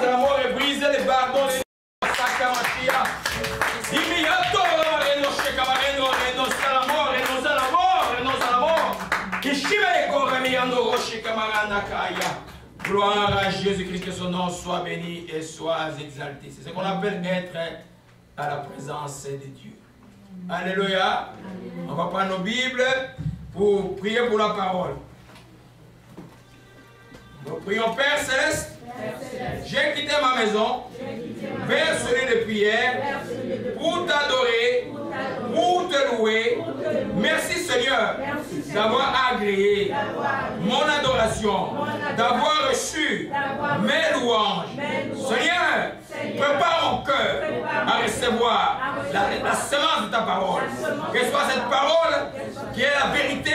la mort est brisée, les bardons, les sakamachia. Imiato, reno shekamareno, reno salamo, reno salamo, reno salamo. Ishimeko, remiando roche kamarana kaya. Gloire à Jésus-Christ, que son nom soit béni et soit exalté. C'est ce qu'on appelle être à la présence de Dieu. Alléluia. On va prendre nos Bibles pour prier pour la parole. Nous prions, Père Céleste. J'ai quitté ma maison vers celui de prière pour t'adorer, pour te louer. Merci Seigneur d'avoir agréé mon adoration, d'avoir reçu mes louanges. Seigneur, prépare mon cœur à recevoir la semence de ta parole. Que ce soit cette parole qui est la vérité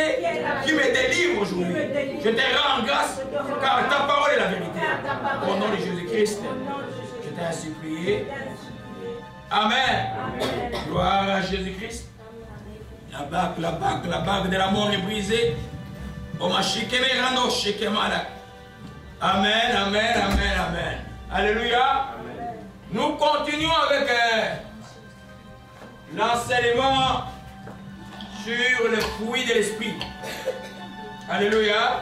qui me délivre aujourd'hui. Je te rends grâce car ta parole est la vérité. Au nom de Jésus-Christ, je t'ai ainsi prié. Amen. Gloire à Jésus-Christ. La bague de la mort est brisée. Amen, amen, amen, amen. Alléluia. Nous continuons avec l'enseignement sur le fruit de l'esprit. Alléluia.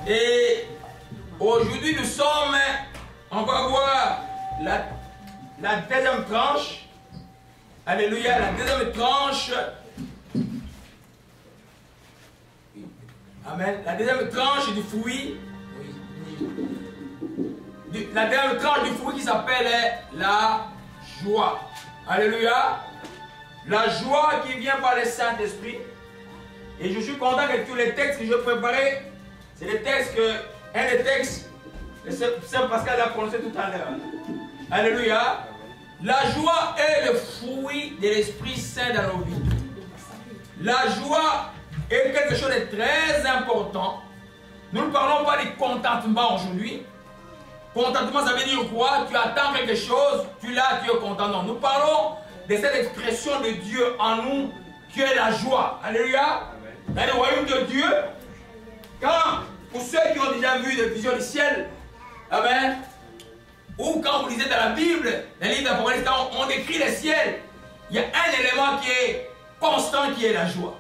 Et aujourd'hui nous sommes, on va voir la deuxième tranche. Alléluia, la deuxième tranche. Amen. La deuxième tranche du fruit. La deuxième tranche du fruit qui s'appelle la joie. Alléluia. La joie qui vient par le Saint-Esprit. Et je suis content que tous les textes que je préparais, c'est des textes que, un des textes que Saint Pascal a prononcé tout à l'heure. Alléluia. La joie est le fruit de l'Esprit Saint dans nos vies. La joie est quelque chose de très important. Nous ne parlons pas du contentement aujourd'hui. Contentement, ça veut dire quoi? Tu attends quelque chose, tu l'as, tu es content. Non, nous parlons de cette expression de Dieu en nous qui est la joie. Alléluia. Dans le royaume de Dieu, quand, pour ceux qui ont déjà vu des visions du ciel, amen, ou quand vous lisez dans la Bible, dans le livre d'Apocalypse, quand on décrit le ciel, il y a un élément qui est constant qui est la joie.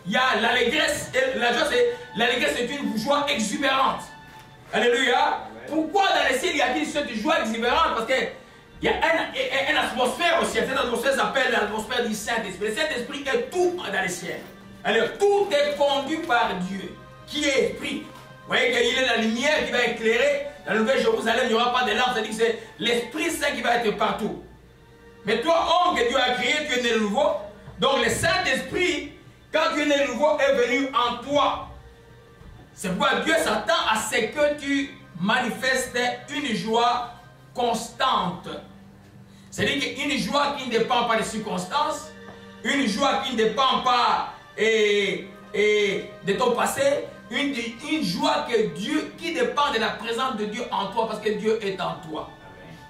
Il y a l'allégresse, et la joie, l'allégresse est une joie exubérante. Alléluia. Pourquoi dans le ciel il y a-t-il cette joie exubérante? Parce qu'il y a une atmosphère au ciel. Cette atmosphère s'appelle l'atmosphère du Saint-Esprit. Le Saint-Esprit est tout dans le ciel. Alors tout est conduit par Dieu, qui est esprit. Vous voyez qu'il est la lumière qui va éclairer. Dans la Nouvelle Jérusalem, il n'y aura pas de lampe. C'est-à-dire que c'est l'Esprit Saint qui va être partout. Mais toi, homme que Dieu a créé, tu es né de nouveau. Donc le Saint-Esprit, quand tu es né de nouveau, est venu en toi. C'est pourquoi Dieu s'attend à ce que tu manifestes une joie constante. C'est-à-dire qu'une joie qui ne dépend pas des circonstances, une joie qui ne dépend pas de ton passé, une joie que Dieu, qui dépend de la présence de Dieu en toi, parce que Dieu est en toi.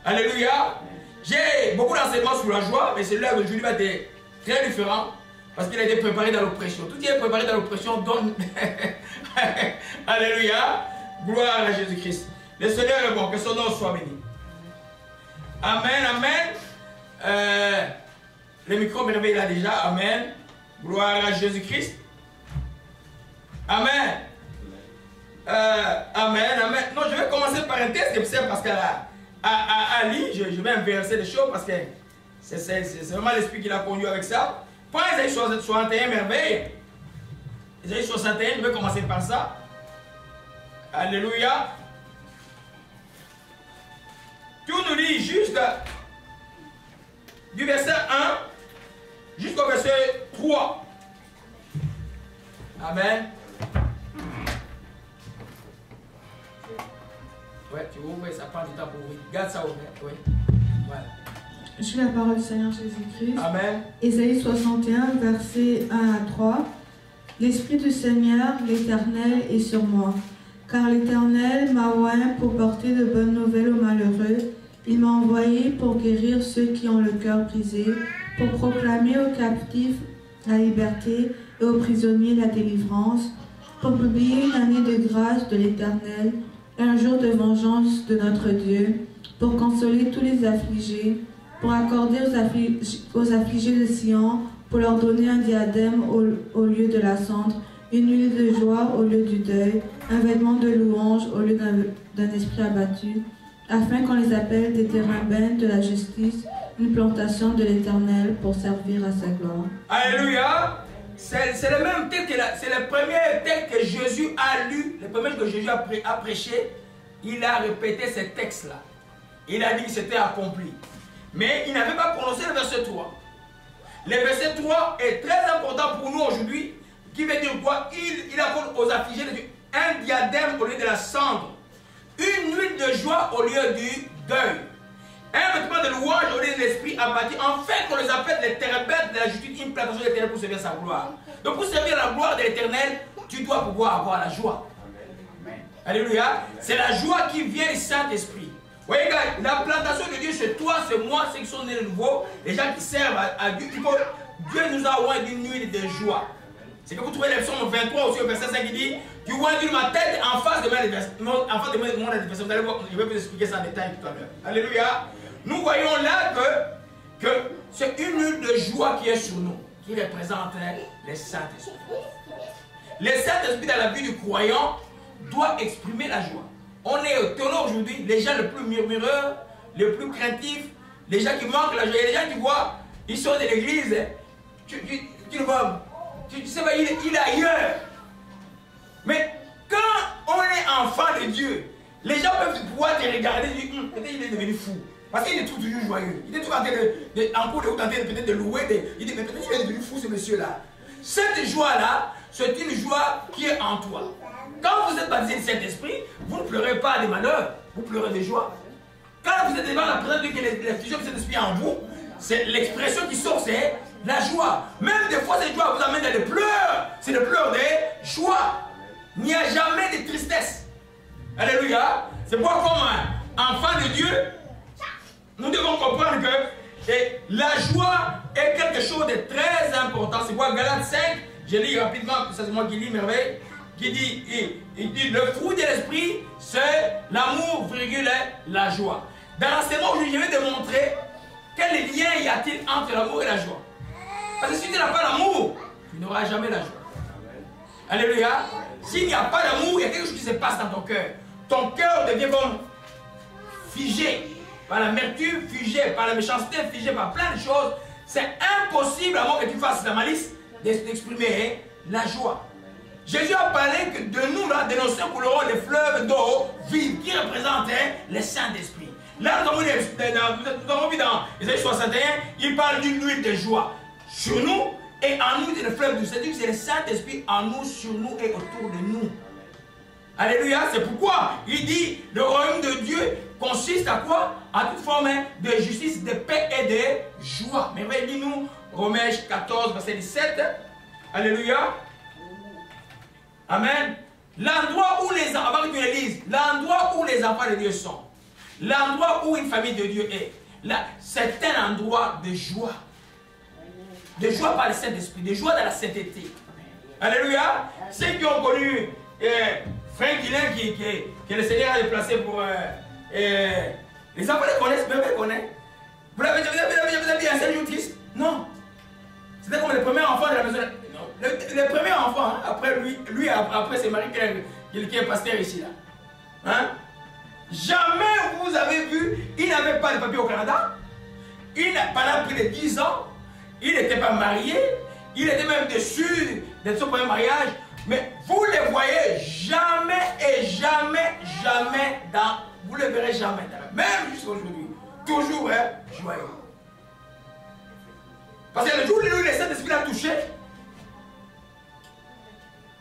Amen. Alléluia. J'ai beaucoup d'enseignements sur la joie, mais celui-là aujourd'hui va être très différent, parce qu'il a été préparé dans l'oppression. Tout qui est préparé dans l'oppression donne. Alléluia. Gloire à Jésus-Christ. Le Seigneur est bon, que son nom soit béni. Amen, amen. Le micro me réveille là déjà. Amen. Gloire à Jésus-Christ. Amen. Amen, amen. Non, je vais commencer par un texte que c'est parce qu'à lire, je vais inverser les choses parce que c'est vraiment l'Esprit qui l'a conduit avec ça. Prends Isaïe 61, merveille. Isaïe 61, je vais commencer par ça. Alléluia. Tu nous lis juste du verset 1 jusqu'au verset 3. Amen. Ouais, tu ouvres, ça prend du temps pour ouvrir. Garde ça ouvert. Oui. Voilà. Je lis la parole du Seigneur Jésus-Christ. Amen. Ésaïe 61, versets 1 à 3. L'Esprit du Seigneur, l'Éternel, est sur moi. Car l'Éternel m'a oint pour porter de bonnes nouvelles aux malheureux. Il m'a envoyé pour guérir ceux qui ont le cœur brisé, pour proclamer aux captifs la liberté et aux prisonniers la délivrance, pour publier une année de grâce de l'Éternel un jour de vengeance de notre Dieu, pour consoler tous les affligés, pour accorder aux affligés de Sion, pour leur donner un diadème au lieu de la cendre, une huile de joie au lieu du deuil, un vêtement de louange au lieu d'un esprit abattu, afin qu'on les appelle des térébinths de la justice, une plantation de l'Éternel pour servir à sa gloire. Alléluia. C'est le même texte, c'est le premier texte que Jésus a lu, le premier que Jésus a prêché. Il a répété ce texte-là. Il a dit que c'était accompli. Mais il n'avait pas prononcé le verset 3. Le verset 3 est très important pour nous aujourd'hui, qui veut dire quoi? Il accorde aux affligés un diadème au lieu de la cendre, une huile de joie au lieu du deuil, un vêtement de louange au lieu de l'esprit abattu, enfin qu'on les appelle les térébinths de la justice, une plantation de l'Éternel pour servir sa gloire. Donc pour servir la gloire de l'Éternel, tu dois pouvoir avoir la joie. Alléluia. C'est la joie qui vient du Saint-Esprit. Vous voyez, gars, la plantation de Dieu, c'est toi, c'est moi, ceux qui sont nés de nouveau, les gens qui servent à Dieu. Dieu nous a oint d'une huile de joie. C'est que vous trouvez le psaume 23 aussi au verset 5 qui dit: tu oindis ma tête en face de mon adversaire. Vous allez voir, je vais vous expliquer ça en détail tout à l'heure. Alléluia. Nous voyons là que c'est une huile de joie qui est sur nous, qui représente le Saint-Esprit. Le Saint-Esprit dans la vie du croyant doit exprimer la joie. On est étonnés aujourd'hui, les gens les plus murmureurs, les plus craintifs, les gens qui manquent la joie. Il y a des gens qui voient, ils sont de l'église, tu le vois, tu sais pas, il est ailleurs. Mais quand on est enfant de Dieu, les gens peuvent pouvoir te regarder et dire, peut-être il est devenu fou. Parce qu'il est toujours joyeux. Il est toujours en train peut-être de louer. Il dit, mais peut-être il est devenu fou ce monsieur-là. Cette joie-là, c'est une joie qui est en toi. Quand vous êtes baptisé du Saint-Esprit, vous ne pleurez pas des malheurs, vous pleurez des joies. Quand vous êtes devant la présence de Dieu, la fusion du Saint-Esprit en vous, c'est l'expression qui sort, c'est la joie. Même des fois, cette joie vous amène à des pleurs. C'est des pleurs de joie. Il n'y a jamais de tristesse. Alléluia. C'est pourquoi, comme enfant de Dieu, nous devons comprendre que la joie est quelque chose de très important. C'est quoi Galates 5, je lis rapidement, c'est moi qui lis merveille, qui dit, il dit, le fruit de l'esprit, c'est l'amour, la joie. Dans l'enseignement aujourd'hui, je vais démontrer quel lien y a-t-il entre l'amour et la joie. Parce que si tu n'as pas l'amour, tu n'auras jamais la joie. Alléluia. S'il n'y a pas d'amour, il y a quelque chose qui se passe dans ton cœur. Ton cœur devient comme figé par l'amertume, figé par la méchanceté, figé par plein de choses. C'est impossible, à moins que tu fasses la malice, d'exprimer la joie. Jésus a parlé que de nous, là, de nos seins couleront des fleuves d'eau vive qui représentent le Saint-Esprit. Là, nous avons vu dans Ésaïe 61, il parle d'une huile de joie sur nous et en nous, c'est le fleuve du Saint-Esprit, c'est le Saint-Esprit en nous, sur nous et autour de nous. Alléluia, c'est pourquoi il dit le royaume de Dieu consiste à quoi? À toute forme de justice, de paix et de joie. Mais dis-nous, Romains 14, verset 17. Alléluia. Amen. L'endroit où les enfants, avant que tu le lises, l'endroit où les enfants de Dieu sont, l'endroit où une famille de Dieu est, c'est un endroit de joie. De joie par le Saint-Esprit, de joie dans la sainteté. Alléluia. Ceux qui ont connu Frère Guilain que le Seigneur a déplacé pour... les enfants les connaissent, même les connaissent. Vous l'avez dit un seul jour triste? Non. C'était comme le premier enfant de la maison. Non. Le premier enfant, hein, après lui après c'est Marie qui est pasteur ici. Là. Hein? Jamais vous avez vu, il n'avait pas de papier au Canada. Pendant plus de 10 ans, il n'était pas marié. Il était même déçu de son premier mariage. Mais vous le voyez jamais et jamais, jamais dans... Vous le verrez jamais dans... Même jusqu'à aujourd'hui. Toujours joyeux. Parce que le jour où le Saint-Esprit l'a touché,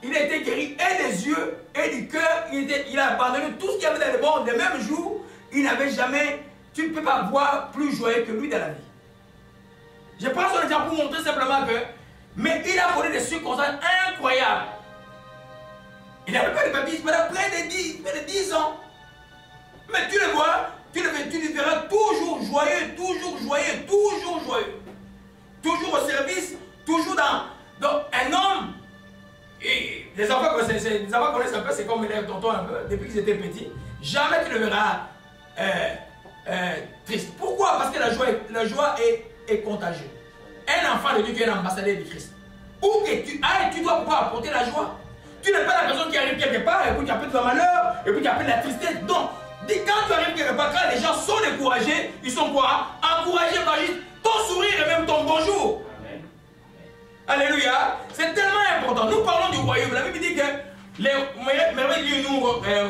il a été guéri et des yeux et du cœur. Il a abandonné tout ce qu'il y avait dans le monde. Le même jour, il n'avait jamais... Tu ne peux pas voir plus joyeux que lui dans la vie. Je prends son exemple pour montrer simplement que... Mais il a connu des circonstances incroyables. Il n'avait pas de papier pendant près de 10 ans. Mais tu le vois, tu le verras toujours joyeux, toujours joyeux, toujours joyeux. Toujours au service, toujours dans un homme. Et les enfants les enfants connaissent un peu, c'est comme les tontons un peu, depuis qu'ils étaient petits. Jamais tu le verras triste. Pourquoi? Parce que la joie est contagieuse. Un enfant de Dieu qui est un ambassadeur de Christ. Où que tu ailles, tu dois pouvoir apporter la joie. Tu n'es pas la personne qui arrive quelque part et puis tu appelles de malheur et puis tu appelles la tristesse. Donc, quand tu arrives quelque part, quand les gens sont découragés, ils sont quoi? Encouragés par juste ton sourire et même ton bonjour. Amen. Alléluia. C'est tellement important. Nous parlons du royaume. La Bible dit que nous,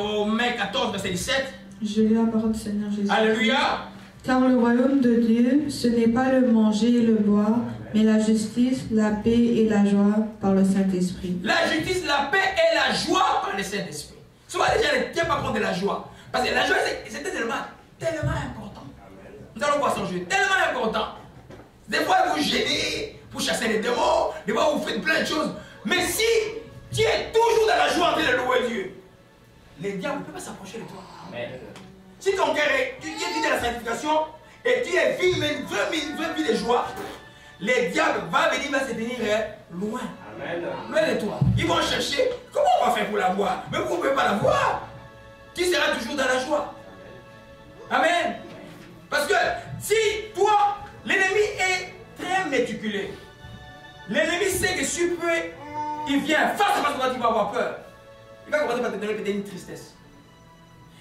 Romains 14, verset 17. Je lis la parole du Seigneur Jésus. Alléluia. Car le royaume de Dieu, ce n'est pas le manger et le boire, mais la justice, la paix et la joie par le Saint-Esprit. La justice, la paix et la joie par le Saint-Esprit. Souvent les gens ne tiennent pas compte de la joie. Parce que la joie, c'est tellement important. Nous allons voir son jeu. Tellement important. Des fois, vous gênez pour chasser les démons. Des fois, vous faites plein de choses. Mais si tu es toujours dans la joie en train de louer Dieu, les diables ne peuvent pas s'approcher de toi. Amen. Si ton cœur est, tu es dans la sanctification et tu es une vraie vie de joie, les diables vont venir se tenir loin. Amen. Loin de toi. Ils vont chercher. Comment on va faire pour la voir? Mais vous ne pouvez pas la voir. Tu seras toujours dans la joie. Amen. Parce que si toi, l'ennemi est très méticuleux. L'ennemi sait que si peu, il vient face à face, il va avoir peur. Il va commencer par te donner peut-être une tristesse.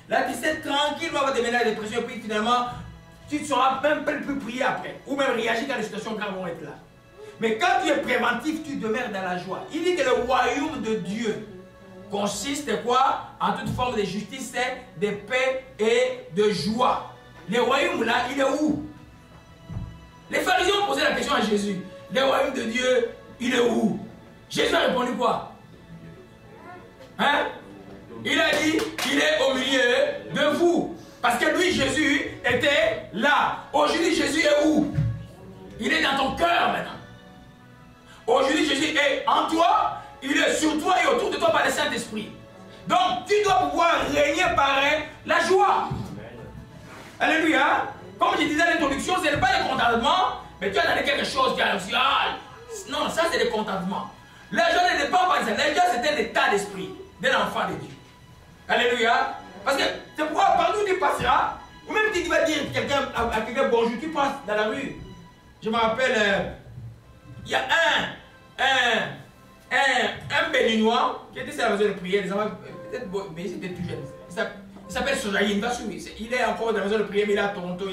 La tristesse tranquillement va te mener à la dépression et puis finalement, tu ne sauras même pas plus prier après. Ou même réagir quand les situations graves vont être là. Mais quand tu es préventif, tu demeures dans la joie. Il dit que le royaume de Dieu consiste quoi? En toute forme de justice, de paix et de joie. Le royaume là, il est où? Les pharisiens ont posé la question à Jésus. Le royaume de Dieu, il est où? Jésus a répondu quoi? Hein? Il a dit qu'il est au milieu de vous. Parce que lui, Jésus, était là. Aujourd'hui, Jésus est où? Il est dans ton cœur maintenant. Aujourd'hui, Jésus est en toi. Il est sur toi et autour de toi par le Saint-Esprit. Donc, tu dois pouvoir régner par la joie. Alléluia. Comme je disais à l'introduction, ce n'est pas le contentement, mais tu as donné quelque chose qui a réussi. Non, ça c'est le contentement. La joie ne dépend pas de ça. La joie, c'est un état d'esprit d'un enfant de Dieu. Alléluia. Parce que c'est pourquoi partout où tu passeras, ou même si tu vas dire à quelqu'un bonjour, tu passes dans la rue. Je me rappelle, il y a un Béninois qui était sur la maison de prière, peut-être, mais il était tout jeune. Il s'appelle Sojaï, il est encore dans la maison de prière, mais il est à Toronto,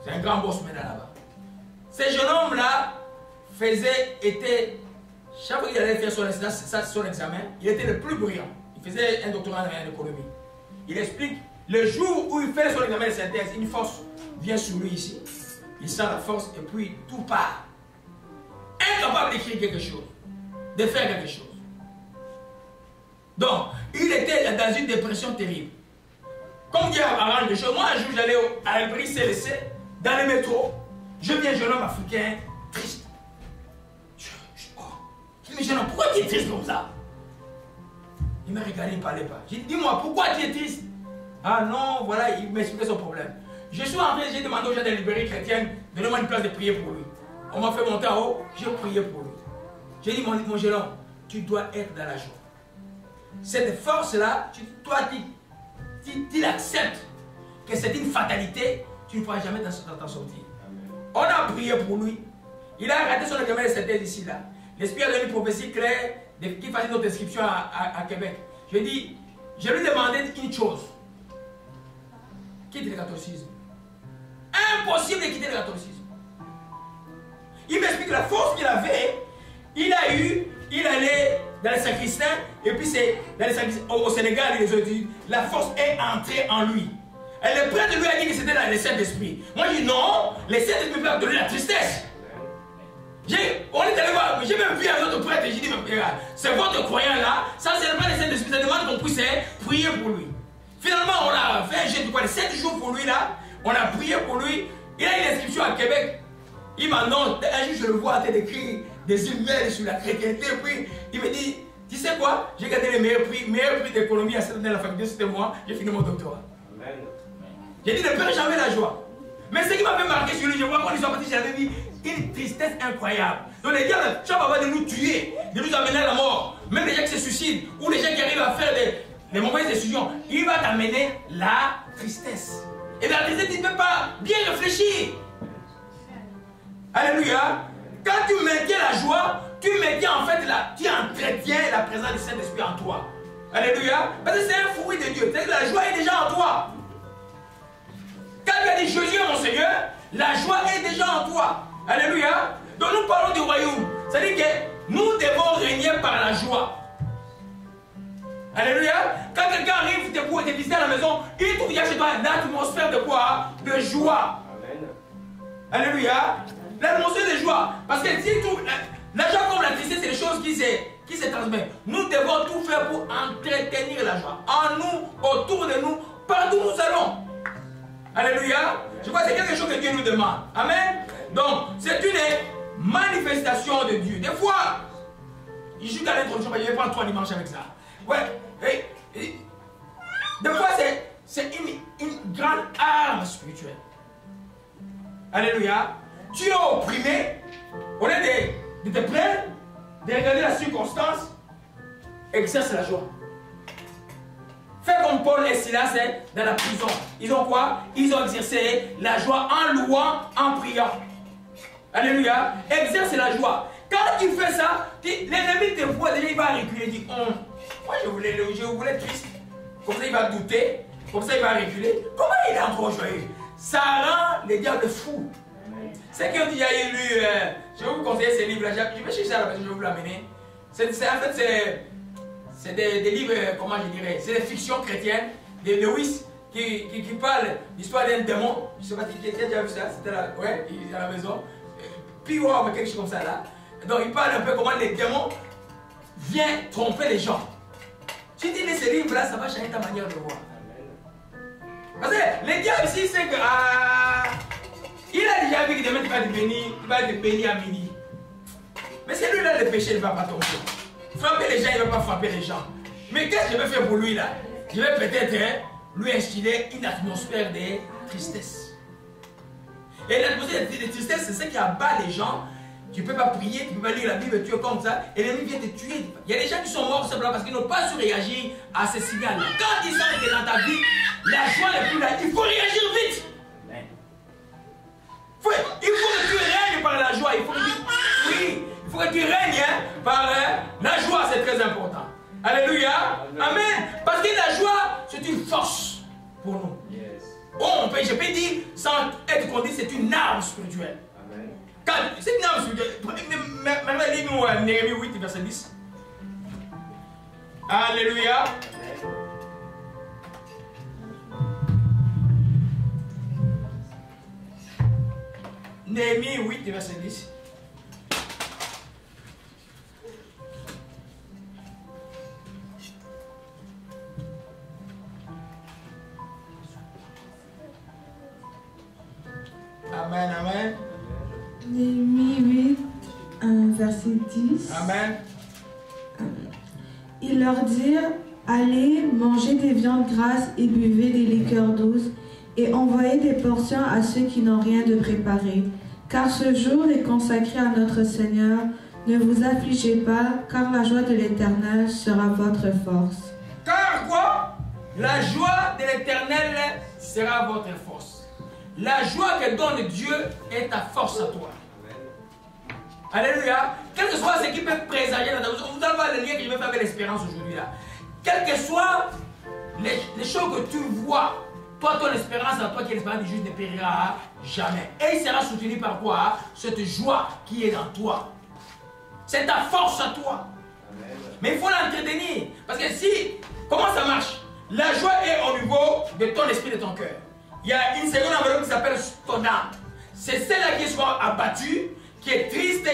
c'est un grand boss maintenant là-bas. Ce jeune homme-là chaque fois qu'il allait faire son examen, il était le plus brillant. Il faisait un doctorat en économie. Il explique, le jour où il fait son examen de synthèse, une force vient sur lui ici, il sent la force et puis tout part. Incapable d'écrire quelque chose, de faire quelque chose. Donc, il était dans une dépression terrible. Comme Dieu arrange les choses, moi un jour j'allais à un prix CLC, dans le métro, je vis un jeune homme africain triste. Je dis, mais jeune homme, pourquoi tu es triste comme ça? Il m'a regardé, il ne parlait pas. J'ai dit, dis-moi, pourquoi tu es triste? Ah non, voilà, il m'expliquait son problème. Je suis entré, j'ai demandé aux gens de la librairie chrétienne, donnez-moi une place de prier pour lui. On m'a fait monter en haut, j'ai prié pour lui. J'ai dit, mon jeune homme, tu dois être dans la joie. Cette force-là, toi, tu acceptes que c'est une fatalité, tu ne pourras jamais t'en sortir. On a prié pour lui. Il a raté son examen de synthèse ici, là. L'Esprit a donné une prophétie claire qu'il fasse notre inscription à Québec. Je lui ai demandé une chose. Quitte le catholicisme. Impossible de quitter le catholicisme. Il m'explique la force qu'il avait. Il allait dans les sacristains, et puis c'est dans les sacristains, au Sénégal, les autres, la force est entrée en lui. Et le prêtre lui a dit que c'était dans le Saint-Esprit. Moi je dis non, le Saint-Esprit peut donner la tristesse. On est allé voir, j'ai même vu un autre prêtre et j'ai dit, c'est votre croyant là, ça c'est pas le Saint-Esprit, ça demande qu'on puisse prier pour lui. Finalement, on a fait un jeûne de 7 jours pour lui là, on a prié pour lui, il a une inscription à Québec. Il m'annonce, un jour je le vois en train d'écrire des emails sur la chrétienté, puis il me dit, tu sais quoi, j'ai gagné les meilleurs prix d'économie à cette année, la faculté, c'était moi, j'ai fini mon doctorat. Amen. J'ai dit, ne perds jamais la joie. Mais ce qui m'a fait marquer sur lui, je vois qu'on soit parti, j'avais vu une tristesse incroyable. Donc les gars, chaque fois de nous tuer, de nous amener à la mort. même les gens qui se suicident, ou les gens qui arrivent à faire des mauvaises décisions, il va t'amener la tristesse. Et la tristesse, tu ne peux pas bien réfléchir. Alléluia. Quand tu maintiens la joie, tu maintiens en fait, tu entretiens la présence du Saint-Esprit en toi. Alléluia. Parce que c'est un fruit de Dieu. C'est-à-dire que la joie est déjà en toi. Quand tu as dit Jésus est mon Seigneur, la joie est déjà en toi. Alléluia. Donc nous parlons du royaume. C'est-à-dire que nous devons régner par la joie. Alléluia. Quand quelqu'un arrive te visiter à la maison, il trouve chez toi une atmosphère de quoi? De joie. Amen. Alléluia. L'atmosphère de joie. Parce que si tout, la joie comme la tristesse, c'est des choses qui se transmettent. Nous devons tout faire pour entretenir la joie. En nous, autour de nous, partout où nous allons. Alléluia. Je crois que c'est quelque chose que Dieu nous demande. Amen. Donc, c'est une manifestation de Dieu. Des fois, je suis dans l'introduction, je vais prendre 3 dimanches avec ça. Ouais. Des fois, c'est une grande arme spirituelle. Alléluia. Tu es opprimé, au lieu de te plaindre, de regarder la circonstance, exerce la joie. Fais comme Paul et Silas dans la prison. Ils ont quoi? Ils ont exercé la joie en louant, en priant. Alléluia. Exerce la joie. Quand tu fais ça, l'ennemi te voit déjà, il va reculer. Il dit, moi je voulais triste. Comme ça il va douter. Comme ça il va reculer. Comment il est encore joyeux? Ça rend les diables fous. C'est que tu as lu, je vais vous conseiller ces livres-là. Je vais chercher ça là, je vais vous l'amener. En fait, c'est des livres, comment je dirais, c'est des fictions chrétiennes de Lewis qui parlent d'histoire d'un démon. Je ne sais pas si quelqu'un a déjà vu ça, c'était là, ouais, il est à la maison. Puis ouais, quelque chose comme ça là. Donc il parle un peu comment les démons viennent tromper les gens. Tu dis, ces livres-là, ça va changer ta manière de voir. Parce que les diables ici, c'est que. Il a déjà vu que demain tu vas te bénir à midi. Mais c'est lui là le péché, il ne va pas tomber. Frapper les gens, il ne va pas frapper les gens. Mais qu'est-ce que je vais faire pour lui là? Je vais peut-être lui instiller une atmosphère de tristesse. Et l'atmosphère de tristesse, c'est ce qui abat les gens. Tu ne peux pas prier, tu ne peux pas lire la Bible, tu es comme ça, et l'ennemi vient te tuer. Il y a des gens qui sont morts simplement parce qu'ils n'ont pas su réagir à ces signaux-là. Quand ils sentent que dans ta vie, la joie n'est plus là, il faut réagir vite. Il faut que tu règnes par la joie. Il faut que tu règnes par la joie, c'est très important. Alléluia. Amen. Parce que la joie, c'est une force pour nous. Yes. Je peux dire, sans être condamné, c'est une arme spirituelle. C'est une arme spirituelle. Maintenant, lis-nous Néhémie 8, verset 10. Alléluia. Néhémie 8, verset 10. Amen, amen. Néhémie 8, verset 10. Amen. Ils leur dirent, allez, mangez des viandes grasses et buvez des liqueurs douces, et envoyez des portions à ceux qui n'ont rien de préparé. Car ce jour est consacré à notre Seigneur. Ne vous affligez pas, car la joie de l'Éternel sera votre force. Car quoi? La joie de l'Éternel sera votre force. La joie que donne Dieu est ta force à toi. Alléluia. Quel que soit ce qui peut présager dans ta vie, vous allez voir le lien que je vais faire avec l'espérance aujourd'hui là. Quelles que soient les choses que tu vois, toi, ton espérance à toi, qui est l'espérance du juste, ne périra jamais. Et il sera soutenu par quoi? Cette joie qui est dans toi. C'est ta force à toi. Amen. Mais il faut l'entretenir. Parce que comment ça marche? La joie est au niveau de ton esprit, de ton cœur. Il y a une seconde enveloppe qui s'appelle ton âme. C'est celle-là qui est souvent abattue, qui est triste,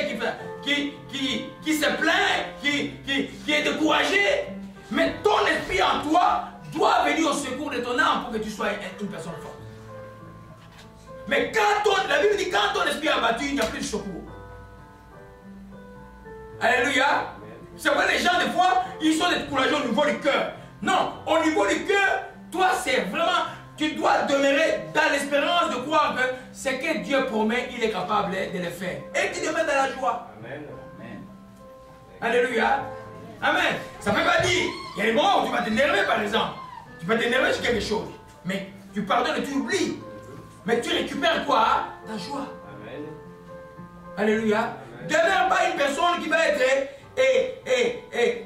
qui se plaint, qui est découragée. Mais ton esprit en toi doit venir au secours de ton âme pour que tu sois une personne forte. Mais la Bible dit quand ton esprit est abattu, il n'y a plus de secours. Alléluia. C'est vrai, les gens, des fois, ils sont découragés au niveau du cœur. Non, au niveau du cœur, toi, c'est vraiment, tu dois demeurer dans l'espérance de croire que ce que Dieu promet, il est capable de le faire. Et tu demeures dans la joie. Amen. Alléluia. Amen. Ça ne veut pas dire, il y a des moments où tu vas t'énerver par exemple. Tu vas t'énerver sur quelque chose. Mais tu pardonnes et tu oublies. Mais tu récupères quoi? Ta joie. Amen. Alléluia. Demeure pas une personne qui va être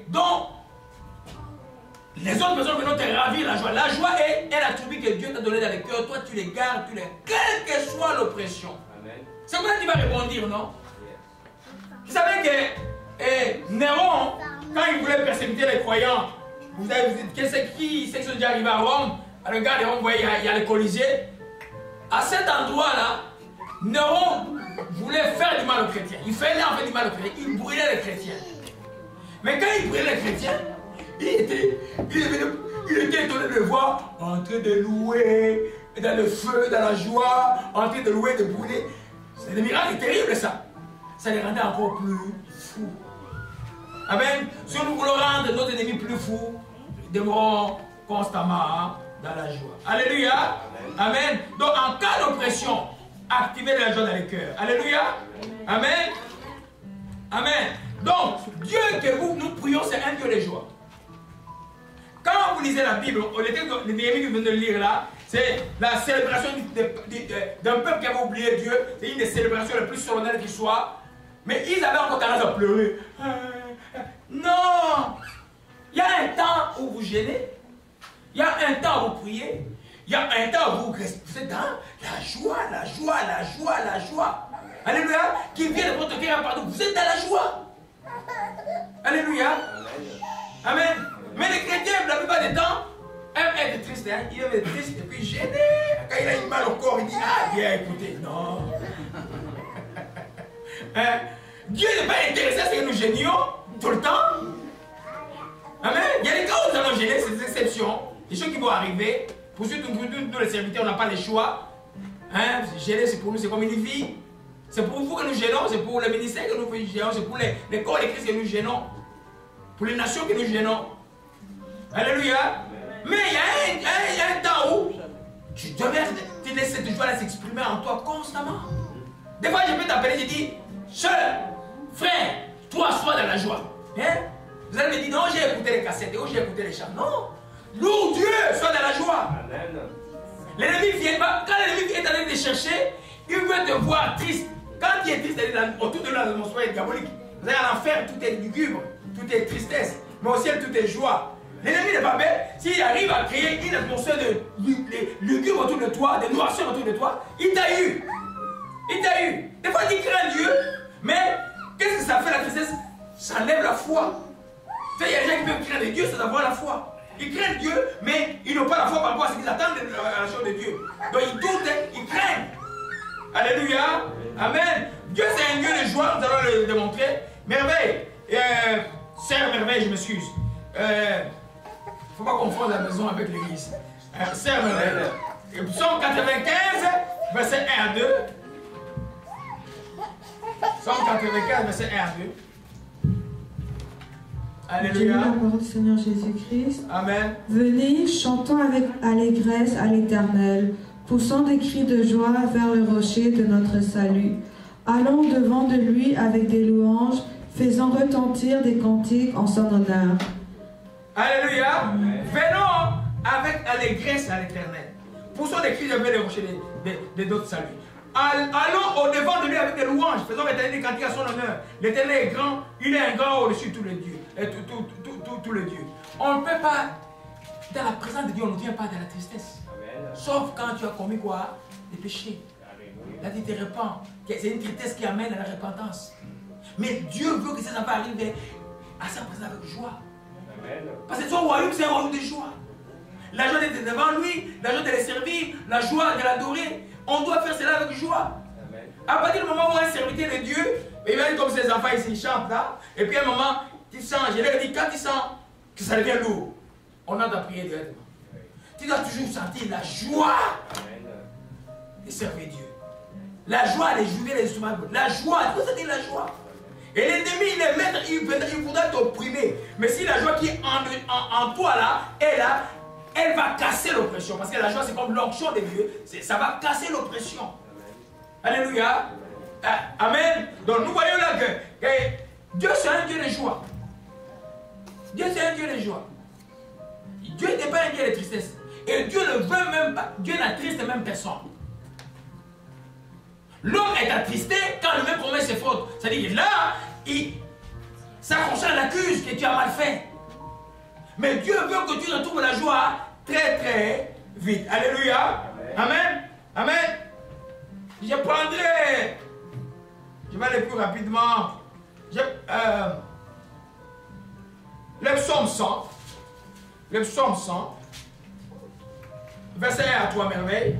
dont les autres personnes vont te ravir la joie. La joie est un attribut que Dieu t'a donné dans le cœur. Toi, tu les gardes, quelle que soit l'oppression. C'est quoi tu vas répondre, non? Vous savez que Néron, quand il voulait persécuter les croyants, vous savez, qui c'est qui sont déjà arrivés à Rome? À le gars de Rome, vous voyez, il y a le Colisée. À cet endroit-là, Néron voulait faire du mal aux chrétiens. Il faisait en fait du mal aux chrétiens. Il brûlait les chrétiens. Mais quand il brûlait les chrétiens, il était étonné de le voir en train de louer, dans le feu, dans la joie, en train de louer, de brûler. C'est des miracles terribles, ça. Ça les rendait encore plus fous. Amen. Si nous voulons rendre nos ennemis plus fous, demeurons constamment dans la joie. Alléluia. Amen. Donc, en cas d'oppression, activez la joie dans les cœurs. Alléluia. Amen. Amen. Donc, Dieu que nous prions, c'est un Dieu de joie. Quand vous lisez la Bible, le texte de Néhémie que vous venez de lire là, c'est la célébration d'un peuple qui avait oublié Dieu. C'est une des célébrations les plus solennelles qui soit. Mais ils avaient encore tendance à pleurer. Non! Il y a un temps où vous gênez. Il y a un temps où vous priez. Il y a un temps où vous êtes dans la joie, la joie, la joie, la joie. Alléluia. Qui vient de votre cœur, pardon. Vous êtes dans la joie. Alléluia. Amen. Mais les chrétiens, la plupart des temps, aiment être tristes. Hein? Ils aiment être tristes et puis gênés. Quand il a une mal au corps, il dit, ah, bien, écoutez, non. Hein? Dieu n'est pas intéressé à ce que nous gênions tout le temps. Amen. Il y a des cas où nous allons gêner, c'est des exceptions. Des choses qui vont arriver. Pour nous les serviteurs, on n'a pas le choix. Hein? Gêner, c'est pour nous, c'est comme une vie. C'est pour vous que nous gênons, c'est pour le ministère que nous gênons, c'est pour les corps de Christ que nous gênons. Pour les nations que nous gênons. Alléluia. Mais il y a un temps où tu laisses cette joie s'exprimer en toi constamment. Des fois, je peux t'appeler, je dis, soeur, frère, toi, sois dans la joie. Hein? Vous allez me dire, non, j'ai écouté les cassettes, oh, j'ai écouté les chants. Non. Loue Dieu, sois dans la joie. L'ennemi vient, quand l'ennemi est en train de te chercher, il veut te voir triste. Quand il est triste, autour de l'atmosphère est diabolique. Vous allez à l'enfer, tout est lugubre, tout est tristesse. Mais au ciel, tout est joie. L'ennemi n'est pas bête. S'il arrive à créer une atmosphère de lugubre autour de toi, de noirceur autour de toi, il t'a eu. Il t'a eu. Des fois, tu crains Dieu, mais qu'est-ce que ça fait la tristesse? Ça enlève la foi. Il y a des gens qui peuvent craindre Dieu sans avoir la foi. Ils craignent Dieu, mais ils n'ont pas la foi par rapport à ce qu'ils attendent de la chose de Dieu. Donc ils doutent, ils craignent. Alléluia. Amen. Dieu c'est un Dieu de joie, nous allons le démontrer. Merveille. Sœur Merveille, je m'excuse. Il ne faut pas confondre la maison avec l'église. Sœur Merveille. Psaume 95, verset 1 à 2. Psaume 95, verset 1 à 2. Alléluia. La parole du Seigneur Jésus-Christ. Amen. Venez, chantons avec allégresse à l'Éternel, poussant des cris de joie vers le rocher de notre salut. Allons devant de lui avec des louanges, faisant retentir des cantiques en son honneur. Alléluia. Amen. Venons avec allégresse à l'Éternel, poussant des cris vers le rocher de notre salut. Allons au-devant de lui avec des louanges, faisons retentir des cantiques à son honneur. L'Éternel est grand, il est un grand au-dessus de tous les dieux. Tous les dieux. On ne peut pas, dans la présence de Dieu, on ne vient pas de la tristesse. Amen. Sauf quand tu as commis quoi? Des péchés. Là, tu te repens. C'est une tristesse qui amène à la repentance. Mais Dieu veut que ces enfants arrivent à sa présence avec joie. Amen. Parce que son royaume, c'est un royaume de joie. La joie d'être devant lui, la joie de les servir, la joie de l'adorer. On doit faire cela avec joie. Amen. À partir du moment où un serviteur de Dieu, il va être comme ces enfants ici, ils chantent là, et puis à un moment, tu sens, je leur dis, quand tu sens que ça devient lourd, on a ta prière directement. Tu dois toujours sentir la joie de servir Dieu. La joie de jouer les instruments. La joie, tu dois sentir la joie. Et l'ennemi, il est maître, il voudra t'opprimer. Mais si la joie qui est en toi là, est là, elle va casser l'oppression. Parce que la joie, c'est comme l'onction de Dieu. Ça va casser l'oppression. Alléluia. Amen. Donc nous voyons là que Dieu, c'est un Dieu de joie. Dieu c'est un Dieu de joie. Dieu n'est pas un Dieu de tristesse. Et Dieu ne veut même pas, Dieu n'attriste même personne. L'homme est attristé quand lui-même commet ses fautes. C'est-à-dire que là, sa conscience l'accuse que tu as mal fait. Mais Dieu veut que tu retrouves la joie très très vite. Alléluia. Amen. Amen. Je prendrai, je vais aller plus rapidement. Le psaume 100. Le psaume 100. Verset 1 à 3 merveilles.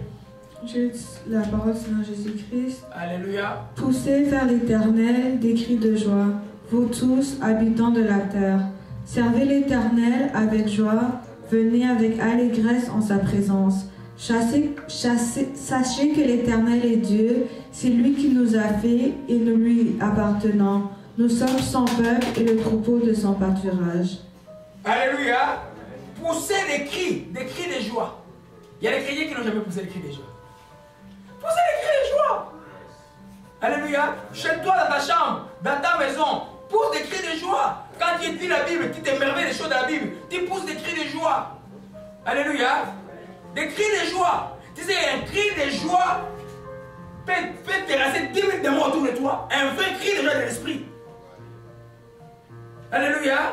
J'ai la parole du Seigneur Jésus-Christ. Alléluia. Poussez vers l'Éternel des cris de joie, vous tous, habitants de la terre. Servez l'Éternel avec joie, venez avec allégresse en sa présence. Sachez que l'Éternel est Dieu, c'est lui qui nous a fait et nous lui appartenons. Nous sommes son peuple et le troupeau de son pâturage. Alléluia. Poussez des cris de joie. Il y a des chrétiens qui n'ont jamais poussé des cris de joie. Poussez des cris de joie. Alléluia. Chez toi, dans ta chambre, dans ta maison, pousse des cris de joie. Quand tu lis la Bible, tu t'émerveilles des choses de la Bible, tu pousses des cris de joie. Alléluia. Des cris de joie. Tu sais, un cri de joie peut terrasser 10 000 démons autour de toi. Un vrai cri de joie de l'esprit. Alléluia.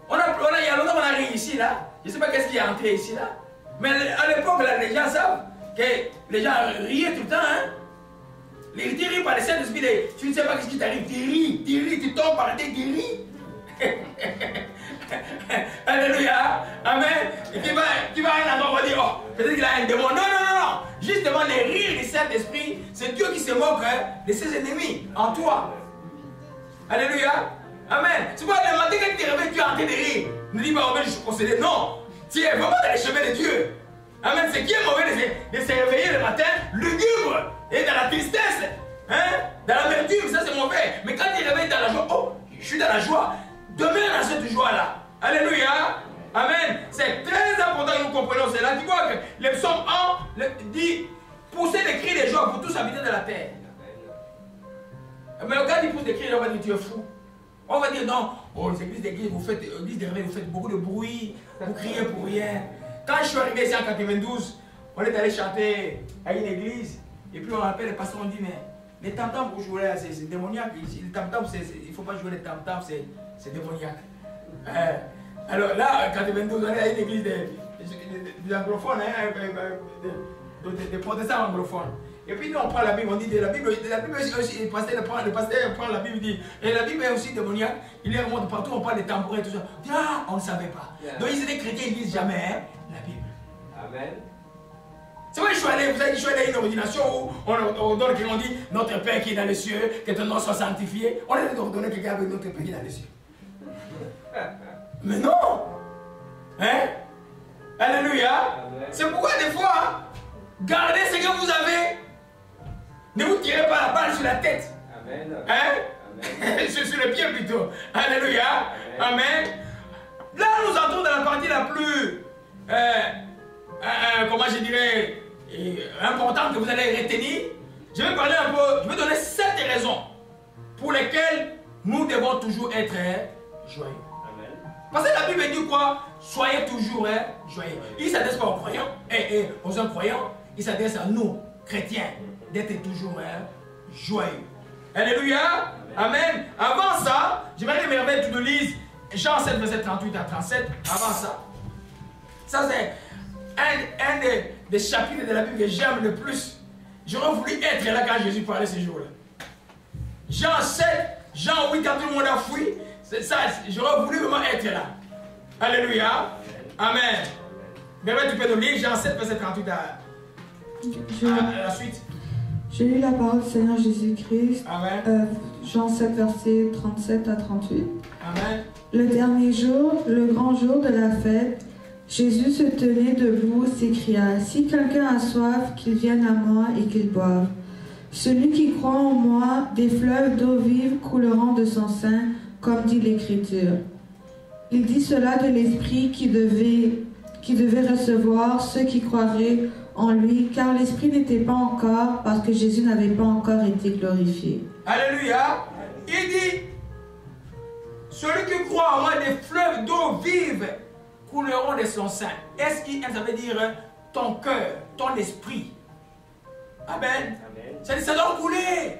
Il y a longtemps qu'on arrive ici, là. Je ne sais pas qu'est-ce qui est entré ici, là. Mais à l'époque, là, les gens savent que les gens riaient tout le temps. Hein? Tu ris par les Saint-Esprit. Tu ne sais pas ce qui t'arrive. Tu ris, tu tombes par terre, tu ris. Alléluia. Amen. Et tu vas à un endroit, on va dire, oh, peut-être qu'il a un démon. Non. Justement, les rires du Saint-Esprit, c'est Dieu qui se moque de ses ennemis en toi. Alléluia. Amen. C'est pas le matin quand tu te réveilles, tu es en train de rire. Ne dis pas, oh, je suis possédé. Non. Tu es vraiment dans les chemins de Dieu. Amen. C'est qui est mauvais de se réveiller le matin, lugubre, et dans la tristesse, hein? Dans l'amertume, ça c'est mauvais. Mais quand tu te réveilles dans la joie, oh, je suis dans la joie. Demeure dans cette joie-là. Alléluia. Amen. C'est très important que nous comprenions cela. Tu vois que le psaume 1 dit, poussez des cris de joie pour tous habitants de la terre. Mais quand il pousse des cris de joie, on va dire, tu es fou. On va dire non, oh, les églises d'église, vous faites beaucoup de bruit, vous criez pour rien. Quand je suis arrivé ici en 92, on est allé chanter à une église, et puis on appelle le pasteur, on dit, mais les tam-tams pour jouer là, c'est démoniaque. Les tam-tams, il ne faut pas jouer les tam-tams, c'est démoniaque. Alors là, en 92, on est à une église des anglophones, des protestants anglophones. Et puis nous on prend la Bible, on dit de la Bible aussi, le pasteur prend la Bible, il dit, et la Bible est aussi démoniaque, il les remonte partout, on parle des tambourins et tout ça. Ah, on ne savait pas. Donc ils étaient chrétiens, ils ne lisent jamais la Bible. Amen. C'est vrai, je suis allé à une ordination où on donne quelqu'un, on dit, notre Père qui est dans les cieux, que ton nom soit sanctifié. On a donné quelqu'un avec notre Père qui est dans les cieux. Mais non. Hein? Alléluia. C'est pourquoi des fois, gardez ce que vous avez. Ne vous tirez pas la balle sur la tête. Amen. Hein? Amen. Sur le pied plutôt. Alléluia. Amen. Amen. Là, nous entrons dans la partie la plus, comment je dirais, importante que vous allez retenir. Je vais parler un peu, je vais donner 7 raisons pour lesquelles nous devons toujours être joyeux. Amen. Parce que la Bible dit quoi? Soyez toujours joyeux. Il ne s'adresse pas aux croyants et aux incroyants. Il s'adresse à nous, chrétiens, d'être toujours joyeux. Alléluia. Amen. Avant ça, j'aimerais que merveille tu nous lises Jean 7, verset 38 à 37. Avant ça. Ça c'est un des chapitres de la Bible que j'aime le plus. J'aurais voulu être là quand Jésus parlait ce jour-là. Jean 7, Jean 8, quand tout le monde a fui. C'est ça, j'aurais voulu vraiment être là. Alléluia. Amen. Merveille, tu peux nous lire Jean 7, verset 38 à la suite. J'ai lu la parole du Seigneur Jésus-Christ. Amen. Jean 7, verset 37 à 38. Amen. Le dernier jour, le grand jour de la fête, Jésus se tenait debout, s'écria, « Si quelqu'un a soif, qu'il vienne à moi et qu'il boive. Celui qui croit en moi, des fleuves d'eau vive couleront de son sein, comme dit l'Écriture. » Il dit cela de l'Esprit qui devait recevoir ceux qui croiraient en lui, car l'Esprit n'était pas encore, parce que Jésus n'avait pas encore été glorifié. Alléluia. Il dit, celui qui croit en moi, des fleuves d'eau vive couleront de son sein. Est-ce que ça veut dire ton cœur, ton esprit? Amen. Ça dit, ça doit couler.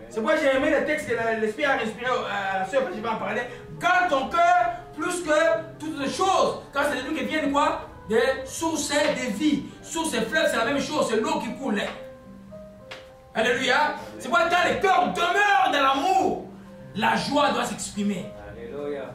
C'est pourquoi j'ai aimé le texte que l'Esprit a inspiré à la soeur, je vais en parler. Garde ton cœur plus que toutes les choses. Quand c'est de lui qui vient de quoi? Des sources de vie. Sources et fleuves, c'est la même chose, c'est l'eau qui coule. Alléluia. C'est pourquoi quand le cœur demeure dans l'amour, la joie doit s'exprimer. Alléluia.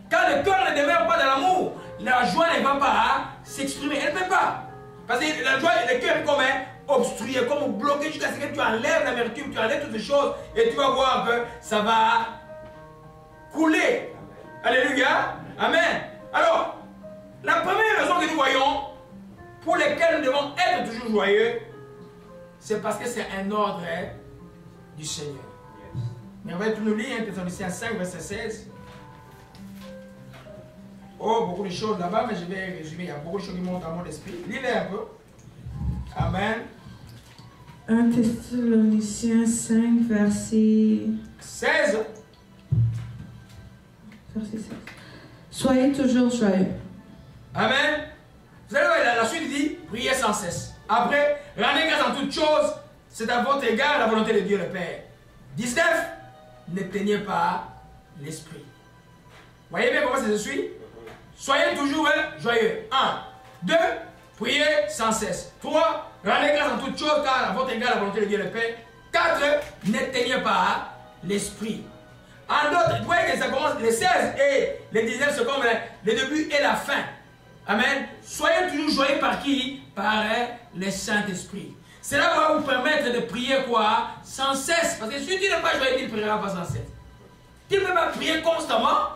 Quand le cœur ne demeure pas dans l'amour, la joie ne va pas s'exprimer. Elle ne peut pas. Parce que la joie, le cœur est comme obstrué, comme bloqué jusqu'à ce que tu enlèves l'amertume, tu enlèves toutes les choses et tu vas voir que ça va couler. Alléluia. Amen. Alors, la première raison que nous voyons pour laquelle nous devons être toujours joyeux, c'est parce que c'est un ordre du Seigneur. Mais on va tout nous lire, Thessaloniciens 5, verset 16. Oh, beaucoup de choses là-bas, mais je vais résumer. Il y a beaucoup de choses qui montent dans mon esprit. Lisez un peu. Amen. 1 Thessaloniciens 5, verset 16. Verset 16. Soyez toujours joyeux. Amen. Vous allez voir, la suite dit, priez sans cesse. Après, rendez grâce en toutes choses, c'est à votre égard la volonté de Dieu le Père. 19. N'éteignez pas l'esprit. Voyez bien comment ça se suit? Soyez toujours joyeux. 1. 2. Priez sans cesse. 3. Rendez grâce en toutes choses, car à votre égard la volonté de Dieu le Père. 4. N'éteignez pas l'esprit. En d'autres, vous voyez que ça commence, les 16 et les 19, c'est comme le début et la fin. Amen. Soyez toujours joyeux par qui? Par le Saint-Esprit. Cela va vous permettre de prier quoi? Sans cesse. Parce que si tu n'es pas joyeux, tu ne prieras pas sans cesse. Tu ne peux pas prier constamment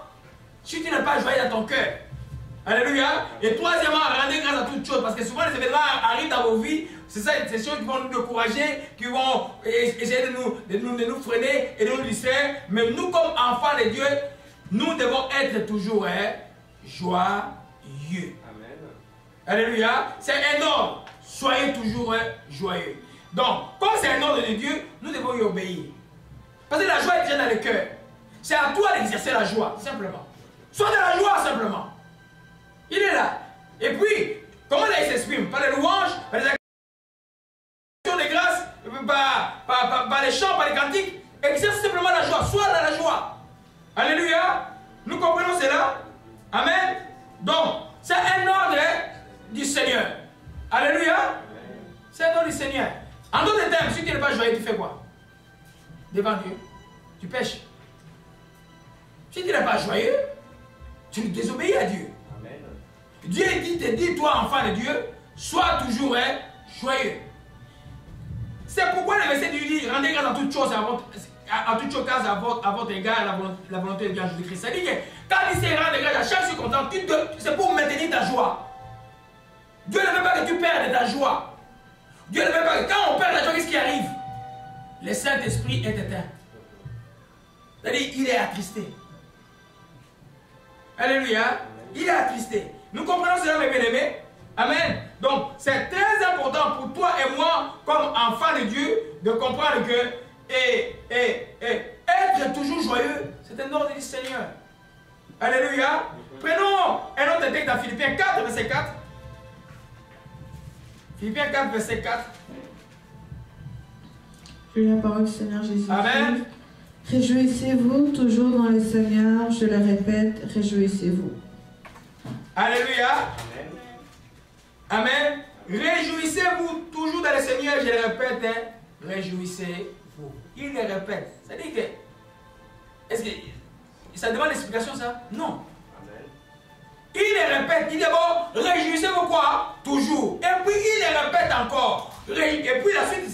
si tu n'es pas joyeux dans ton cœur. Alléluia. Et troisièmement, rendez grâce à toutes choses. Parce que souvent les événements arrivent dans vos vies. C'est ça, ces choses qui vont nous décourager, qui vont essayer de nous freiner et de nous distraire. Mais nous, comme enfants de Dieu, nous devons être toujours joyeux. Amen. Alléluia. C'est un ordre. Soyez toujours joyeux. Donc, comme c'est un ordre de Dieu, nous devons y obéir. Parce que la joie est déjà dans le cœur. C'est à toi d'exercer la joie, simplement. Sois dans la joie, simplement. Il est là. Et puis, comment il s'exprime? Par les louanges, par les actions de grâce, par les chants, par les cantiques. Exerce simplement la joie. Sois dans la joie. Alléluia. Nous comprenons cela. Amen. Donc, c'est un ordre du Seigneur. Alléluia. C'est un ordre du Seigneur. En d'autres termes, si tu n'es pas joyeux, tu fais quoi? Devant Dieu. Tu pêches. Si tu n'es pas joyeux, tu désobéis à Dieu. Amen. Dieu te dit, toi, enfant de Dieu, sois toujours joyeux. C'est pourquoi le verset dit, rendez grâce en toutes choses à votre égard, la volonté de Dieu en Jésus-Christ. Ça dit que quand il s'est rendu grâce à chaque circonstance, c'est pour maintenir ta joie. Dieu ne veut pas que tu perdes ta joie. Dieu ne veut pas que quand on perd la joie, qu'est-ce qui arrive? Le Saint-Esprit est éteint. C'est-à-dire, il est attristé. Alléluia. Il est attristé. Nous comprenons cela, mes bien-aimés. Amen. Donc, c'est très important pour toi et moi, comme enfants de Dieu, de comprendre que être toujours joyeux, c'est un ordre du Seigneur. Alléluia. Prenons un autre texte dans Philippiens 4, verset 4. Philippiens 4, verset 4. Je lis la parole du Seigneur Jésus. Amen. Réjouissez-vous toujours dans le Seigneur, je le répète, réjouissez-vous. Alléluia. Amen. Réjouissez-vous toujours dans le Seigneur, je le répète, réjouissez-vous. Il le répète. Ça dit que, est-ce que ça demande l'explication ça? Non. Amen. Il le répète, il dit d'abord, réjouissez-vous quoi? Toujours. Et puis il le répète encore. Et puis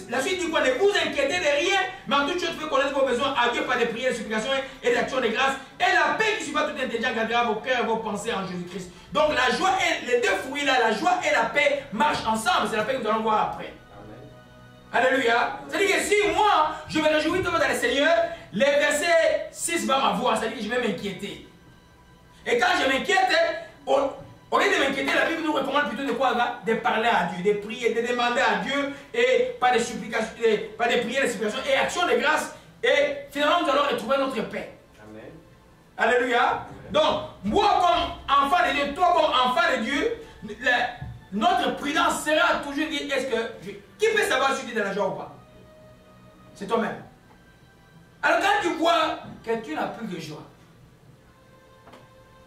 la suite dit quoi? Ne vous inquiétez de rien, mais en toute chose, faites connaître vos besoins à Dieu par des prières, des supplications et des actions de grâce. Et la paix qui suit toute intelligence gardera vos cœurs et vos pensées en Jésus-Christ. Donc la joie et les deux fruits là, la joie et la paix marchent ensemble. C'est la paix que nous allons voir après. Amen. Alléluia. C'est-à-dire que si moi, je me réjouis tout le monde dans le Seigneur, le verset 6 va m'avoir. C'est-à-dire que je vais m'inquiéter. Et quand je m'inquiète, au lieu de m'inquiéter, la Bible nous recommande plutôt de quoi? De parler à Dieu, de prier, de demander à Dieu, et par des supplications, par des prières, des supplications et actions de grâce. Et finalement, nous allons retrouver notre paix. Amen. Alléluia. Donc, moi comme enfant de Dieu, toi comme enfant de Dieu, notre prudence sera toujours dit, est-ce que... Qui peut savoir si tu es dans la joie ou pas? C'est toi-même. Alors quand tu vois que tu n'as plus de joie,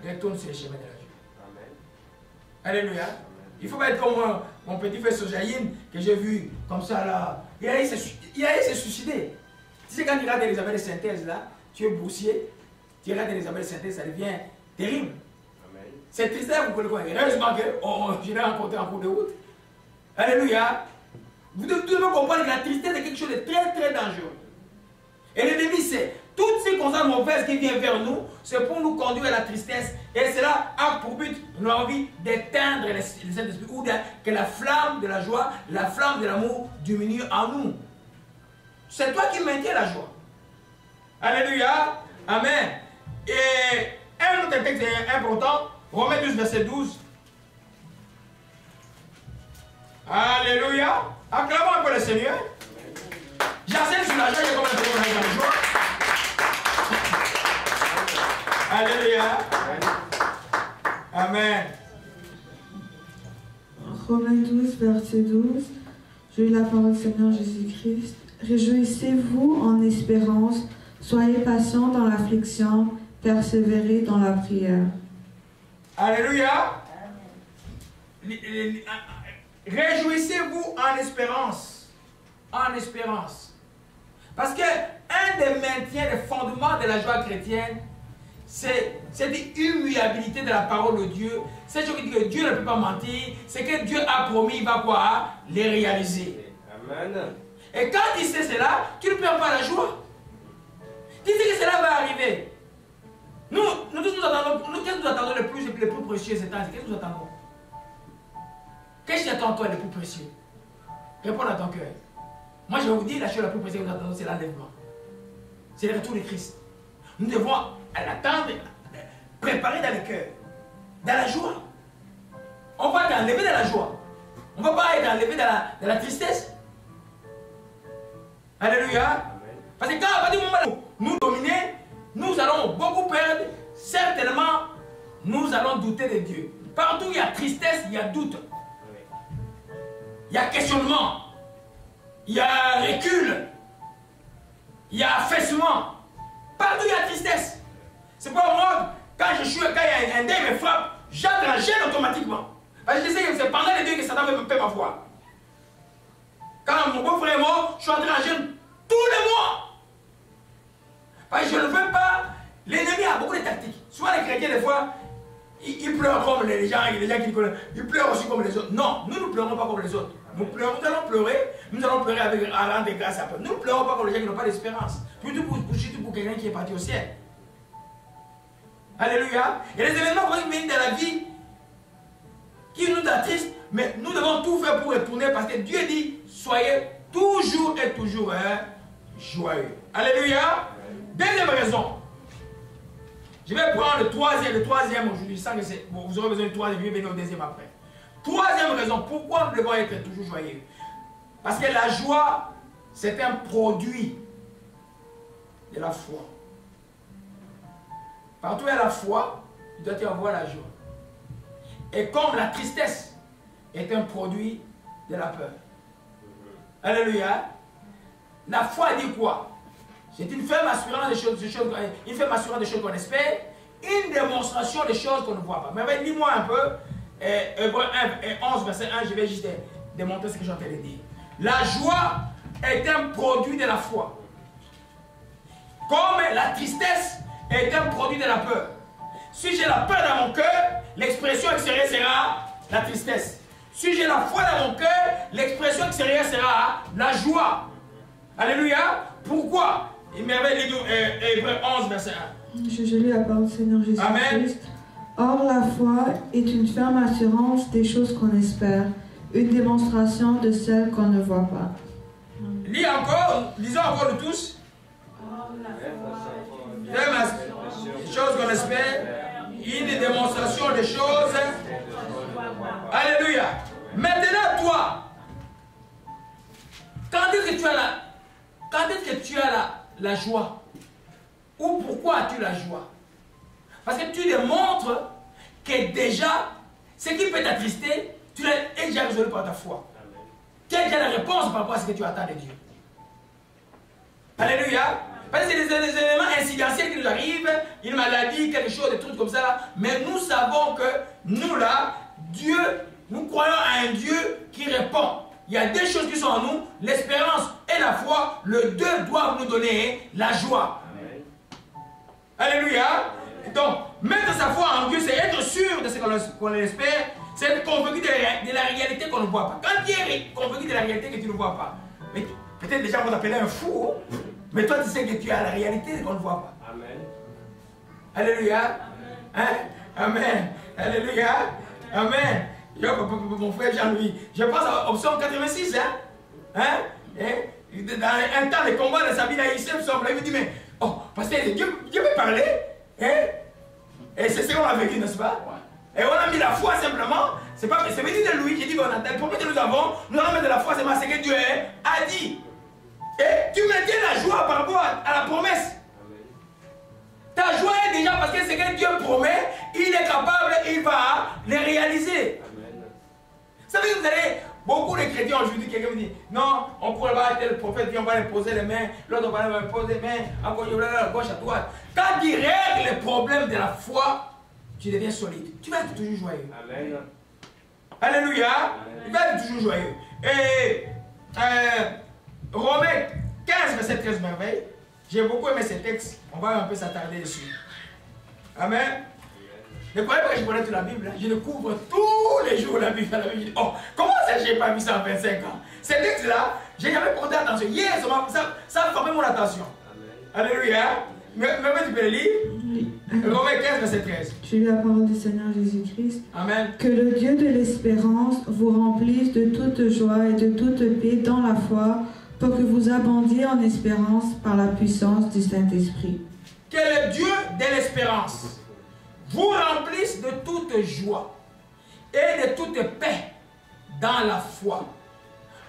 retourne sur le chemin de la joie. Amen. Alléluia. Amen. Il ne faut pas être comme mon petit frère Sojaïn que j'ai vu comme ça là. Il a se suicider. Tu sais, quand tu regardes l'examen de synthèse là, tu es boursier, tu regardes l'examen de synthèse, ça devient terrible. C'est triste, vous connaissez. Heureusement que je l'ai rencontré en cours de route. Alléluia. Vous devez comprendre que la tristesse est quelque chose de très très dangereux. Et l'ennemi sait, toutes ces circonstances mauvaises qui viennent vers nous, c'est pour nous conduire à la tristesse. Et cela a pour but, nous avons envie d'éteindre le Saint-Esprit, ou que la flamme de la joie, la flamme de l'amour diminue en nous. C'est toi qui maintiens la joie. Alléluia. Amen. Et un autre texte important, Romains 12, verset 12. Alléluia. Acclamons un peu le Seigneur. J'enseigne sur la joie, il y a combien de personnes dans la joie? Alléluia. Amen. Romains 12, verset 12. Je lis la parole du Seigneur Jésus-Christ. Réjouissez-vous en espérance, soyez patients dans l'affliction, persévérez dans la prière. Alléluia. Réjouissez-vous en espérance. En espérance. Parce que un des maintiens, des fondements de la joie chrétienne, c'est l'immuabilité de la parole de Dieu. C'est ce qui dit que Dieu ne peut pas mentir. C'est que Dieu a promis, il va quoi? Les réaliser. Amen. Et quand il sait cela, tu ne perds pas la joie. Tu sais que cela va arriver. Nous tous nous attendons, qu'est-ce que nous attendons le plus précieux ces temps? Qu'est-ce que nous attendons? Qu'est-ce qui attend toi le plus précieux? Réponds à ton cœur. Moi je vais vous dire, la chose la plus précieuse que nous attendons, c'est l'enlèvement. C'est le retour de Christ. Nous devons l'attendre, préparer dans le cœur, dans la joie. On va être enlevé dans la joie. On ne va pas être enlevé dans la tristesse. Alléluia. Parce que quand à partir du moment où nous dominer, nous allons beaucoup perdre. Certainement, nous allons douter de Dieu. Partout où il y a tristesse, il y a doute. Il y a questionnement. Il y a recul. Il y a affaissement. Partout il y a tristesse. C'est pas moi, quand il y a un deuil me frappe, j'entre en gêne automatiquement. Parce que je sais que c'est pendant les deuils que Satan peut m'avoir. Quand mon beau-frère est mort, je suis entré en gêne tous les mois. Parce que je ne veux pas. L'ennemi a beaucoup de tactiques. Souvent les chrétiens, des fois, ils pleurent comme les gens qui connaissent. Ils pleurent aussi comme les autres. Non, nous ne pleurons pas comme les autres. Nous allons pleurer avec un rang de grâce après. Nous ne pleurons pas comme les gens qui n'ont pas d'espérance. Surtout pour quelqu'un qui est parti au ciel. Alléluia. Et les événements vont venir dans la vie qui nous attristent, mais nous devons tout faire pour retourner parce que Dieu dit, soyez toujours et toujours joyeux. Alléluia. Deuxième raison. Je vais prendre le troisième aujourd'hui, sans que bon, vous aurez besoin du troisième, je vais venir au deuxième après. Troisième raison, pourquoi nous devons être toujours joyeux? Parce que la joie, c'est un produit de la foi. Partout où il y a la foi, il doit y avoir la joie. Et comme la tristesse est un produit de la peur. Alléluia. La foi dit quoi? C'est une ferme assurance des choses, une ferme assurance des choses qu'on espère, une démonstration des choses qu'on ne voit pas. Mais dis-moi un peu, Hébreux 11, verset 1, je vais juste démontrer ce que j'ai en train de dire. La joie est un produit de la foi. Comme la tristesse est un produit de la peur. Si j'ai la peur dans mon cœur, l'expression extérieure sera la tristesse. Si j'ai la foi dans mon cœur, l'expression extérieure sera la joie. Alléluia. Pourquoi? Il m'avait dit Hébreux 11, verset 1. Je lis la parole du Seigneur Jésus-Christ. Or, la foi est une ferme assurance des choses qu'on espère, une démonstration de celles qu'on ne voit pas. Lisons encore nous tous. Or, la foi des choses qu'on espère, une démonstration des choses. Alléluia. Maintenant, toi, quand est-ce que tu as la joie? Ou pourquoi as-tu la joie? Parce que tu démontres que déjà, ce qui peut t'attrister, tu l'as déjà résolu par ta foi. Tu as déjà la réponse par rapport à ce que tu attends de Dieu. Alléluia. Parce que c'est des éléments incidentiels qui nous arrivent, une maladie, quelque chose, des trucs comme ça. Là. Mais nous savons que nous là, Dieu, nous croyons à un Dieu qui répond. Il y a des choses qui sont en nous, l'espérance et la foi, les deux doivent nous donner la joie. Amen. Alléluia. Donc, mettre sa foi en Dieu, c'est être sûr de ce qu'on espère, c'est être convaincu de la réalité qu'on ne voit pas. Quand tu es convaincu de la réalité que tu ne vois pas, peut-être déjà on t'appelait un fou, mais toi tu sais que tu as la réalité qu'on ne voit pas. Amen. Alléluia. Hein? Amen. Alléluia. Amen. Mon frère Jean-Louis, je pense à Psaume 86, hein? Dans un temps, les combats de sa vie, il me dit, mais, oh, parce que Dieu peut parler, hein? Et c'est ce qu'on a vécu, n'est-ce pas? Et on a mis la foi simplement, c'est venu de lui, j'ai dit, bon, le problème que nous allons mettre de la foi, c'est ce que Dieu a dit. Et tu maintiens la joie par rapport à la promesse. Ta joie est déjà parce que ce que Dieu promet, il est capable, il va les réaliser. Vous savez, vous avez beaucoup de chrétiens aujourd'hui, quelqu'un me dit, non, on pourrait pas être le prophète, puis on va lui poser les mains, l'autre on va lui poser les mains, à gauche, à droite. Quand il règle les problèmes de la foi, tu deviens solide. Tu vas être toujours joyeux. Amen. Alléluia. Amen. Tu vas être toujours joyeux. Et Romains 15, verset 13 merveilles. J'ai beaucoup aimé ces textes. On va un peu s'attarder dessus. Amen. Ne croyez pas que je connais toute la Bible. Je découvre tous les jours la Bible. Oh, comment ça, je n'ai pas vu ça en 25 ans? Ces textes-là, je n'ai jamais porté attention. Hier, ça a formé mon attention. Amen. Alléluia. Mais tu peux le lire? Oui. Romains 15, verset 13. J'ai lu la parole du Seigneur Jésus-Christ. Amen. Que le Dieu de l'espérance vous remplisse de toute joie et de toute paix dans la foi, pour que vous abondiez en espérance par la puissance du Saint-Esprit. Que le Dieu de l'espérance vous remplisse de toute joie et de toute paix dans la foi.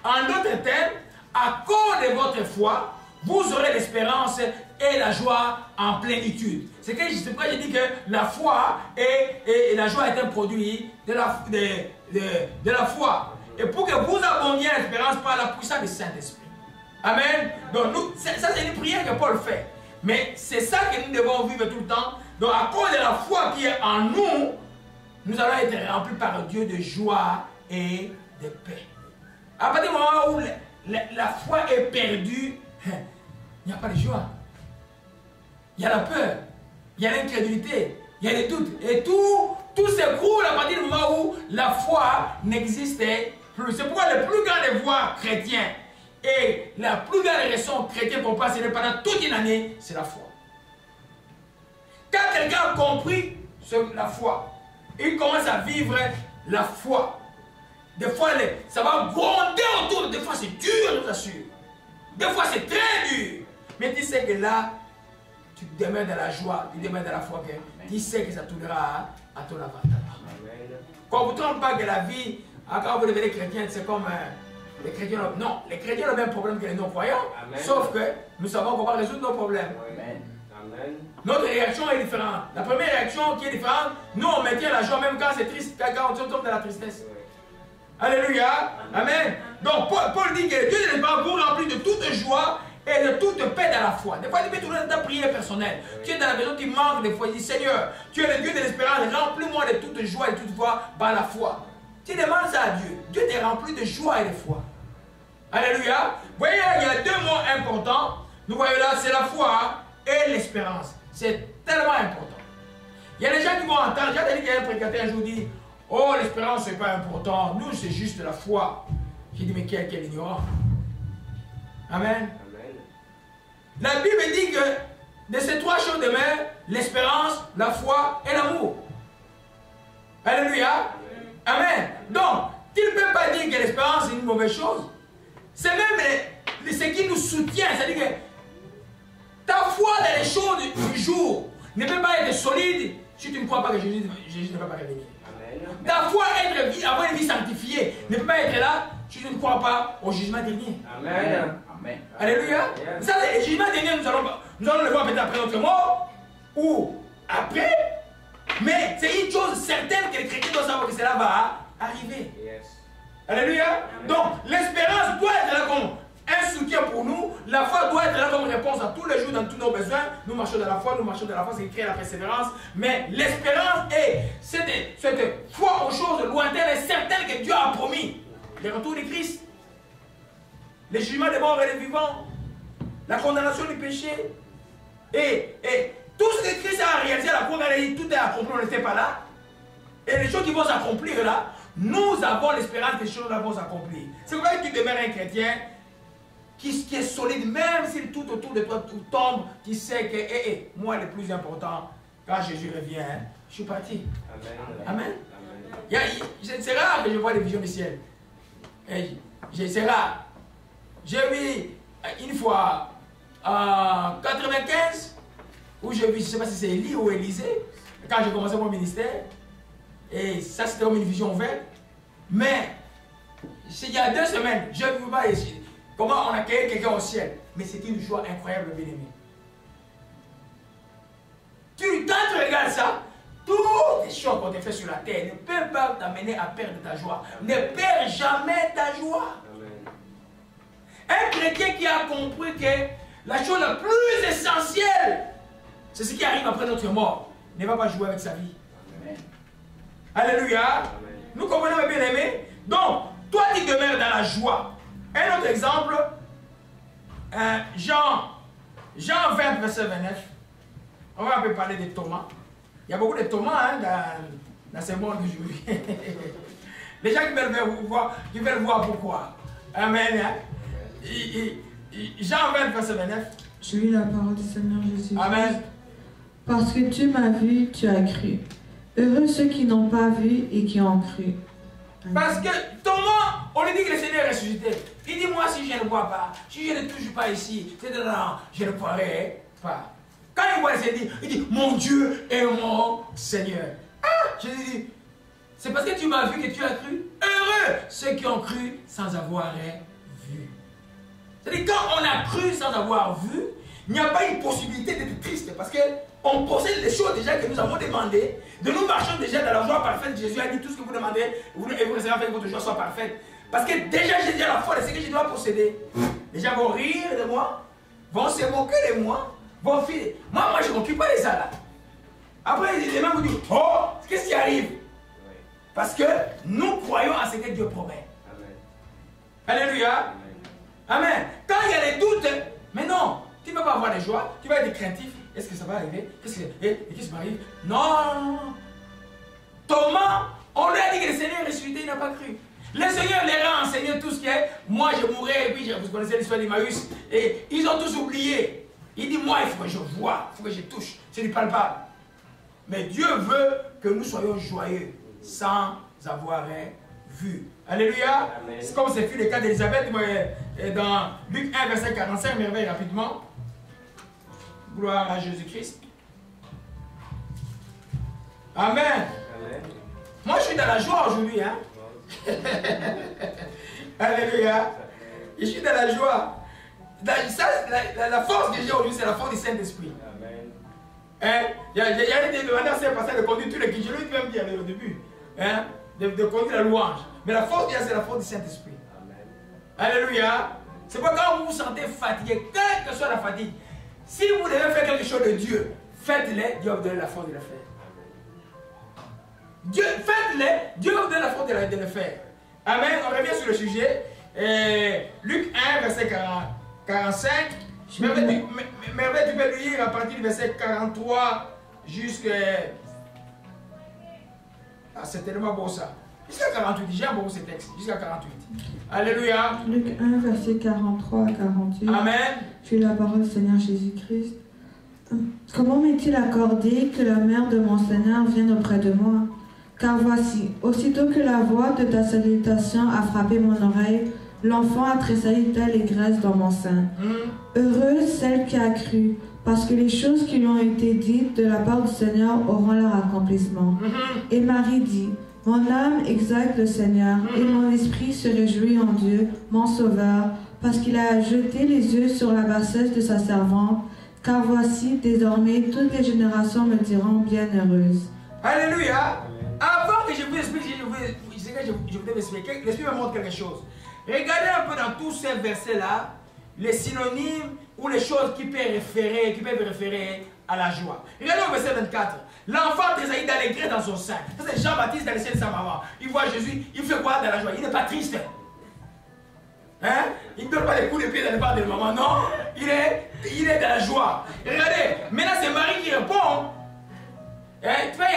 En d'autres termes, à cause de votre foi, vous aurez l'espérance et la joie en plénitude. C'est pourquoi j'ai dit que la foi et la joie est un produit de la foi. Et pour que vous abondiez en espérance par la puissance du Saint-Esprit. Amen. Donc, ça c'est une prière que Paul fait. Mais c'est ça que nous devons vivre tout le temps. Donc, à cause de la foi qui est en nous, nous allons être remplis par Dieu de joie et de paix. À partir du moment où la foi est perdue, il n'y a pas de joie. Il y a la peur, il y a l'incrédulité, il y a les doutes. Et tout s'écroule à partir du moment où la foi n'existait plus. C'est pourquoi le plus grand devoir chrétien et la plus grande raison chrétienne qu'on passe pendant toute une année, c'est la foi. Quand quelqu'un a compris la foi, il commence à vivre la foi. Des fois, ça va gronder autour. Des fois, c'est dur, je vous assure. Des fois, c'est très dur. Mais tu sais que là, tu demeures dans la joie, tu demeures dans la foi. Tu sais que ça tournera à ton avantage. Quand vous ne trompez pas que la vie, quand vous devenez chrétien, c'est comme les chrétiens. Non, les chrétiens ont le même problème que les non-croyants. Sauf que nous savons qu'on va résoudre nos problèmes. Amen. Notre réaction est différente. La première réaction qui est différente, nous on maintient la joie même quand c'est triste, quand on tombe dans la tristesse. Alléluia. Amen. Donc Paul dit que Dieu de l'espérance vous remplit de toute joie et de toute paix dans la foi. Des fois, tu peux tourner dans ta prière personnelle. Tu es dans la maison, tu manques des fois. Tu dis, Seigneur, tu es le Dieu de l'espérance, remplis-moi de toute joie et de toute foi par la foi. Tu demandes ça à Dieu. Dieu t'est rempli de joie et de foi. Alléluia. Vous voyez, il y a deux mots importants. Nous voyons là, c'est la foi et l'espérance. C'est tellement important. Il y a des gens qui vont entendre. J'ai entendu qu'il y a un prédicateur un jour dit, oh, l'espérance, c'est pas important. Nous, c'est juste la foi. J'ai dit, mais quel ignorant. Amen. La Bible dit que de ces trois choses demeurent l'espérance, la foi et l'amour. Alléluia. Amen. Donc, tu ne peux pas dire que l'espérance est une mauvaise chose. C'est même ce qui nous soutient. C'est-à-dire que ta foi dans les choses du jour ne peut pas être solide si tu ne crois pas que Jésus ne va pas revenir. Ta foi, avoir une vie sanctifiée, ne peut pas être là si tu ne crois pas au jugement dernier. Amen. Amen. Alléluia. Ça, le jugement dernier, nous allons le voir peut-être après notre mort ou après, certaine que les chrétiens doivent savoir que cela va arriver. Yes. Alléluia. Donc, l'espérance doit être là comme un soutien pour nous. La foi doit être là comme réponse à tous les jours dans tous nos besoins. Nous marchons dans la foi, c'est qui crée la persévérance. Mais l'espérance est cette foi aux choses lointaines et certaines que Dieu a promis. Le retour de Christ, le jugement des morts et des vivants, la condamnation du péché, et tout ce que Christ a réalisé à la croix, tout est accompli, on n'était pas là. Et les choses qui vont s'accomplir là, nous avons l'espérance que les choses là vont s'accomplir. C'est pourquoi tu demeures un chrétien qui est solide, même si tout autour de toi tout tombe, qui sait que moi le plus important, quand Jésus revient, je suis parti. Amen. Amen. C'est rare que je vois des visions du ciel. C'est rare. J'ai vu une fois en 95, où j'ai vu, je ne sais pas si c'est Élie ou Élisée, quand j'ai commencé mon ministère, et ça c'était comme une vision ouverte. Mais il y a 2 semaines, je ne peux pas essayer. Comment on accueille quelqu'un au ciel. Mais c'est une joie incroyable, bien-aimé. Quand tu regardes ça, toutes les choses qu'on te fait sur la terre ne peuvent pas t'amener à perdre ta joie. Ne perds jamais ta joie. Un chrétien qui a compris que la chose la plus essentielle, c'est ce qui arrive après notre mort, ne va pas jouer avec sa vie. Amen. Alléluia. Amen. Nous comprenons, bien aimé. Donc, toi tu demeures dans la joie. Un autre exemple, Jean 20, verset 29. On va un peu parler de Thomas. Il y a beaucoup de Thomas dans ce monde aujourd'hui. Les gens qui veulent voir pourquoi. Amen. Jean 20, verset 29. Je lis la parole du Seigneur Jésus. Amen. Parce que tu m'as vu, tu as cru. Heureux ceux qui n'ont pas vu et qui ont cru. Amen. Parce que Thomas, on lui dit que le Seigneur est ressuscité. Il dit, moi si je ne vois pas, si je ne touche pas ici, je ne pourrai pas. Quand il voit le Seigneur, il dit, mon Dieu est mon Seigneur. Je lui dis, c'est parce que tu m'as vu que tu as cru. Heureux ceux qui ont cru sans avoir vu. C'est-à-dire, quand on a cru sans avoir vu, il n'y a pas une possibilité d'être triste parce qu'on possède les choses déjà que nous avons demandées. De nous marchons déjà dans la joie parfaite. Jésus a dit tout ce que vous demandez et vous recevez afin que votre joie soit parfaite. Parce que déjà j'ai déjà la foi de ce que je dois posséder. Les gens vont rire de moi, vont se moquer de moi, vont filer. Moi je ne m'occupe pas de ça là. Après les gens vous disent, oh, qu'est-ce qui arrive? Parce que nous croyons à ce que Dieu promet. Amen. Alléluia. Amen. Quand il y a des doutes, mais non, tu ne vas pas avoir de joie, tu vas être craintif. Est-ce que ça va arriver? Qu'est-ce qui m'arrive? Non. Thomas, on lui a dit que le Seigneur est ressuscité, il n'a pas cru. Le Seigneur leur a enseigné tout ce qui est. Moi je mourrai, et puis vous connaissez l'histoire d'Emmaüs. Et ils ont tous oublié. Il dit, moi il faut que je vois, il faut que je touche. C'est du palpable. Mais Dieu veut que nous soyons joyeux sans avoir vu. Alléluia. C'est comme ce fut le cas d'Élisabeth dans Luc 1, verset 45, merveille rapidement. Gloire à Jésus-Christ. Amen. Amen. Moi je suis dans la joie aujourd'hui. Hein? Alléluia. Je suis dans la joie. La force que j'ai aujourd'hui, c'est la force du Saint-Esprit. Il y a été demandé à ce pasteur de conduire tous les qui, je lui ai même dit au début, hein, de conduire la louange. Mais la force qu'il y a, c'est la force du Saint-Esprit. Alléluia. C'est pas quand vous vous sentez fatigué, quelle que soit la fatigue, si vous devez faire quelque chose de Dieu, faites-le, Dieu va vous donner la force de le faire. Faites-le, Dieu va vous donner la force de le faire. Amen. On revient sur le sujet. Luc 1, verset 45. Merveille, tu peux lire à partir du verset 43 jusqu'à... Ah, c'est tellement beau ça. Jusqu'à 48, j'aime beaucoup ce texte. Jusqu'à 48. Alléluia. Luc 1, verset 43 à 48. Amen. Je lis la parole du Seigneur Jésus-Christ. Comment m'est-il accordé que la mère de mon Seigneur vienne auprès de moi? Car voici, aussitôt que la voix de ta salutation a frappé mon oreille, l'enfant a tressailli d'allégresse dans mon sein. Heureuse celle qui a cru, parce que les choses qui lui ont été dites de la part du Seigneur auront leur accomplissement. Et Marie dit, mon âme exalte le Seigneur, et mon esprit se réjouit en Dieu, mon Sauveur, parce qu'il a jeté les yeux sur la bassesse de sa servante, car voici, désormais, toutes les générations me diront bienheureuse. Alléluia. que je vous explique, je voudrais m'expliquer, l'Esprit me montre quelque chose. Regardez un peu dans tous ces versets-là, les synonymes ou les choses qui peuvent référer à la joie. Regardez au verset 24. L'enfant d'Ésaïe d'allégré dans son sein. Ça c'est Jean-Baptiste dans le sein de sa maman. Il voit Jésus, il fait quoi dans la joie? Il n'est pas triste. Hein? Il ne donne pas les coups de pied dans le bas de maman. Non, il est dans la joie. Regardez, maintenant c'est Marie qui répond. Hein? Tu vois,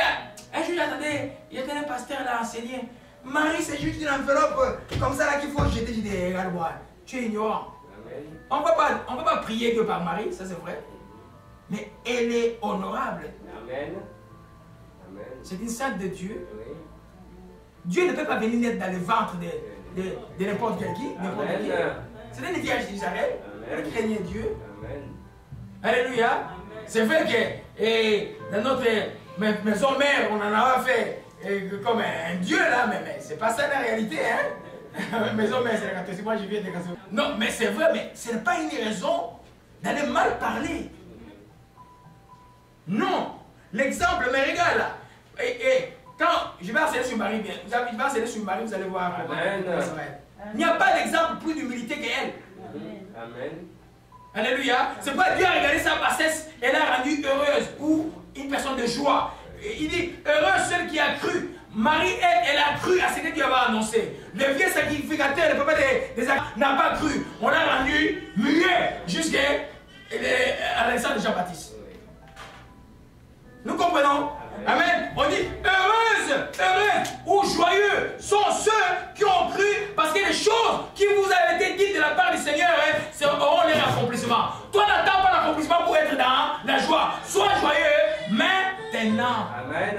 un jour j'attendais, il y a un pasteur là enseigné. Marie, c'est juste une enveloppe comme ça là qu'il faut jeter. Je dis, regarde-moi, tu es ignorant. On ne peut pas prier que par Marie, ça c'est vrai. Mais elle est honorable. Amen. C'est une sainte de Dieu. Oui. Dieu ne peut pas venir naître dans le ventre de n'importe qui. C'est une vierge d'Israël. Elle craignait Dieu. Amen. Alléluia. C'est vrai que dans notre maison mère, on en a fait comme un Dieu là, mais c'est pas ça la réalité. Hein? Maison mère, c'est la catholique. Moi je viens de catholique. Non, mais c'est vrai, mais ce n'est pas une raison d'aller mal parler. Non. L'exemple me regarde là. Et quand je vais enseigner sur Marie, bien, vous allez voir comment ça va être. Il n'y a pas d'exemple plus d'humilité qu'elle. Amen. Alléluia. C'est pourquoi Dieu a regardé sa bassesse et l'a rendue heureuse ou une personne de joie. Il dit, heureuse celle qui a cru. Marie, elle a cru à ce que Dieu avait annoncé. Le vieux sacrificateur, le papa des actes, n'a pas cru. On l'a rendu muet jusqu'à Alexandre Jean-Baptiste. Nous comprenons? Amen. On dit heureux ou joyeux sont ceux qui ont cru, parce que les choses qui vous avaient été dites de la part du Seigneur auront leur accomplissement. Toi, n'attends pas l'accomplissement pour être dans la joie. Sois joyeux maintenant. Amen.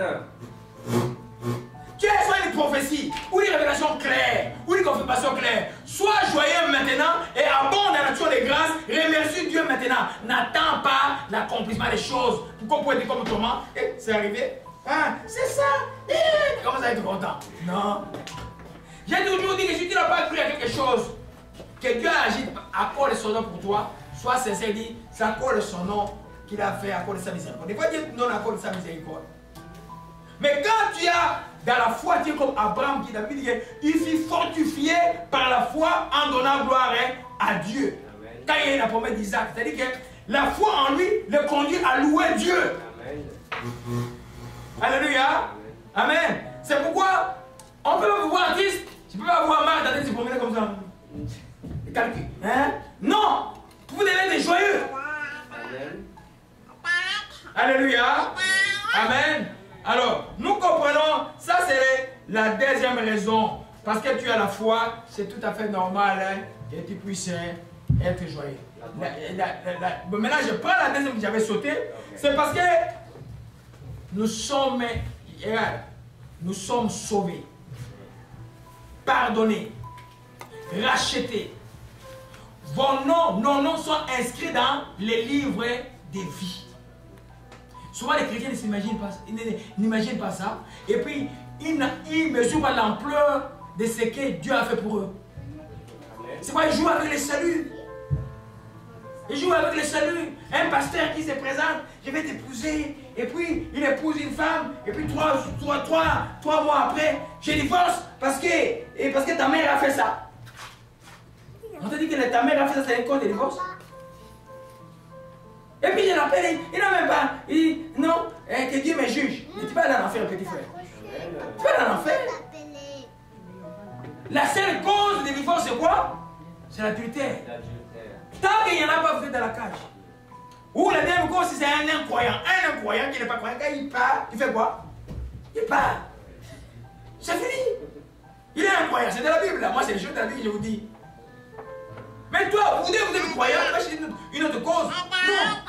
Quelle soit une prophétie, ou une révélation claire, ou une confirmation claire, sois joyeux maintenant et abonde la nature de grâce, remercie Dieu maintenant. N'attends pas l'accomplissement des choses. Pourquoi vous pouvez dire comme Thomas, c'est arrivé, ah, c'est ça, comment ça va être content? Non. J'ai toujours dit que si tu n'as pas cru à quelque chose, que Dieu a agi à cause de son nom pour toi, sois sincère et dis, c'est à cause de son nom qu'il a fait, à cause de sa miséricorde. Des fois, Dieu non à cause de sa miséricorde. Mais quand tu as dans la foi, tu es comme Abraham qui David dit, il fut fortifié par la foi en donnant gloire à Dieu. Amen. Quand il y a la promesse d'Isaac, c'est-à-dire que la foi en lui le conduit à louer Dieu. Amen. Alléluia. Amen. Amen. C'est pourquoi on peut vous voir artiste, tu peux pas voir Marc dans se promener comme ça. Calcul. Hein? Non. Vous devez être joyeux. Amen. Alléluia. Amen. Alors, nous comprenons, ça c'est la deuxième raison. Parce que tu as la foi, c'est tout à fait normal que tu puisses être joyeux. Maintenant, je prends la deuxième que j'avais sauté. C'est parce que nous sommes sauvés, pardonnés, rachetés. Nos noms sont inscrits dans les livres des vies. Souvent les chrétiens n'imaginent pas ça. Et puis, ils ne mesurent pas l'ampleur de ce que Dieu a fait pour eux. C'est pourquoi ils jouent avec le salut. Ils jouent avec le salut. Un pasteur qui se présente, je vais t'épouser. Et puis, il épouse une femme. Et puis, trois mois après, je divorce parce que ta mère a fait ça. On te dit que ta mère a fait ça, c'est un code de divorce. Et puis je l'appelle, il n'a même pas, il dit non, que Dieu me juge. Mais tu vas aller en enfer, petit frère. Tu vas aller en enfer. La seule cause du divorce, c'est quoi? C'est l'adultère. Tant qu'il n'y en a pas, vous êtes dans la cage. Ou la deuxième cause, c'est un incroyant. Un incroyant qui n'est pas croyant, quand il part, il fait quoi? Il part. C'est fini. Il est incroyant, c'est de la Bible. Moi, c'est les choses de la Bible que je vous dis. Mais toi, vous êtes croyant, c'est une autre cause. Non.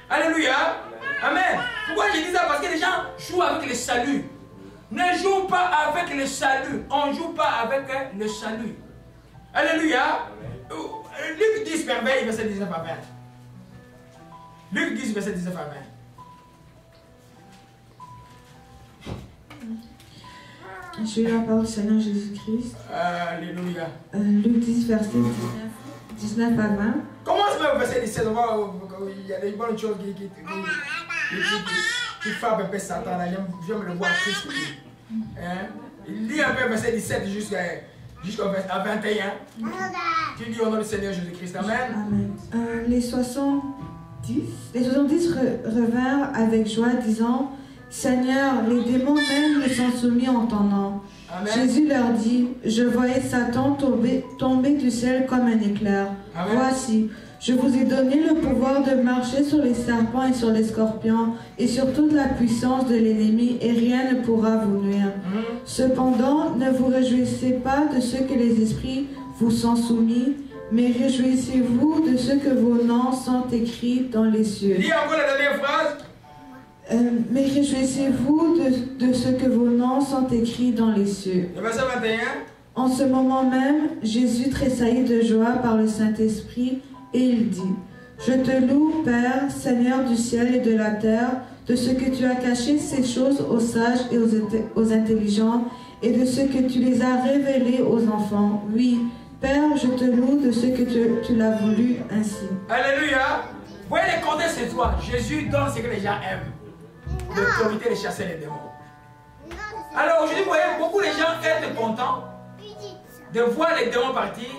Alléluia. Amen. Pourquoi je dis ça? Parce que les gens jouent avec le salut. Ne joue pas avec le salut. On ne joue pas avec le salut. Alléluia. Luc 10, verset 19 à 20. Luc 10, verset 19 à 20. Je lis la parole du Seigneur Jésus-Christ. Alléluia. Luc 10, verset 19 à 20. Commence même au verset 17. Il y a des bonnes choses qui qui frappe un peu Satan. J'aime le voir triste. Hein? Il lit un peu verset 17 jusqu'à 21. Tu dis au nom du Seigneur Jésus-Christ. Amen. Amen. Les 70 revinrent avec joie, disant, Seigneur, les démons même nous sont soumis en ton nom. Amen. Jésus leur dit, je voyais Satan tomber du ciel comme un éclair. Amen. Voici, je vous ai donné le pouvoir de marcher sur les serpents et sur les scorpions et sur toute la puissance de l'ennemi, et rien ne pourra vous nuire. Cependant, ne vous réjouissez pas de ce que les esprits vous sont soumis, mais réjouissez-vous de ce que vos noms sont écrits dans les cieux. Dis encore la dernière phrase. Mais réjouissez-vous de ce que vos noms sont écrits dans les cieux. Le verset 21. En ce moment même, Jésus tressaillit de joie par le Saint-Esprit, et il dit, je te loue, Père, Seigneur du ciel et de la terre, de ce que tu as caché ces choses aux sages et aux intelligents, et de ce que tu les as révélées aux enfants. Oui, Père, je te loue de ce que tu l'as voulu ainsi. Alléluia. Vous voyez les contextes c'est toi. Jésus donne ce que les gens aiment. L'autorité de chasser les démons. Alors aujourd'hui, vous voyez, beaucoup de gens être contents de voir les démons partir,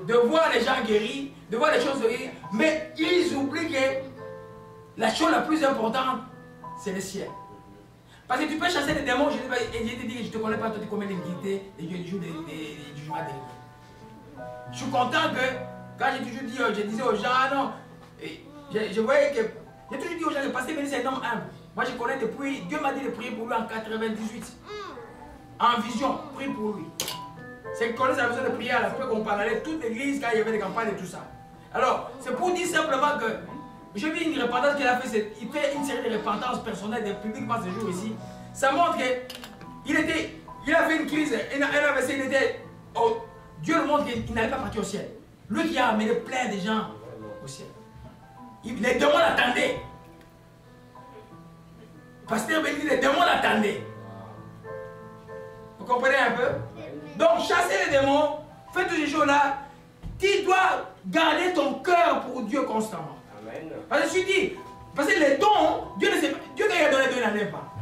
de voir les gens guéris, de voir les choses guérir, mais ils oublient que la chose la plus importante, c'est le ciel. Parce que tu peux chasser les démons, et je te dis que je ne te connais pas, toi tu combien d'iniquités et du jour du jugement dernier. Je suis content que, quand j'ai toujours dit, je disais aux gens, ah non, je voyais que, j'ai toujours dit aux gens que Pasteur Béni c'est un homme humble. Moi je connais depuis, Dieu m'a dit de prier pour lui en 98. En vision, prie pour lui. C'est qu'on a besoin de prier à la fois qu'on parlait toute l'église quand il y avait des campagnes et tout ça. Alors, c'est pour dire simplement que j'ai vu une repentance qu'il a fait, il fait une série de repentances personnelles, de publiquement ce jour ici. Ça montre qu'il a fait une crise, Dieu le montre qu'il n'allait pas partir au ciel. Lui qui a amené plein de gens au ciel. Les démons l'attendaient. Pasteur Béni, les démons l'attendaient. Vous comprenez un peu? Donc, chasser les démons, fais toutes ces choses-là. Tu dois garder ton cœur pour Dieu constamment. Amen. Parce que je dis, parce que les dons, Dieu ne sait pas. Dieu qui a donné, Dieu n'en est pas.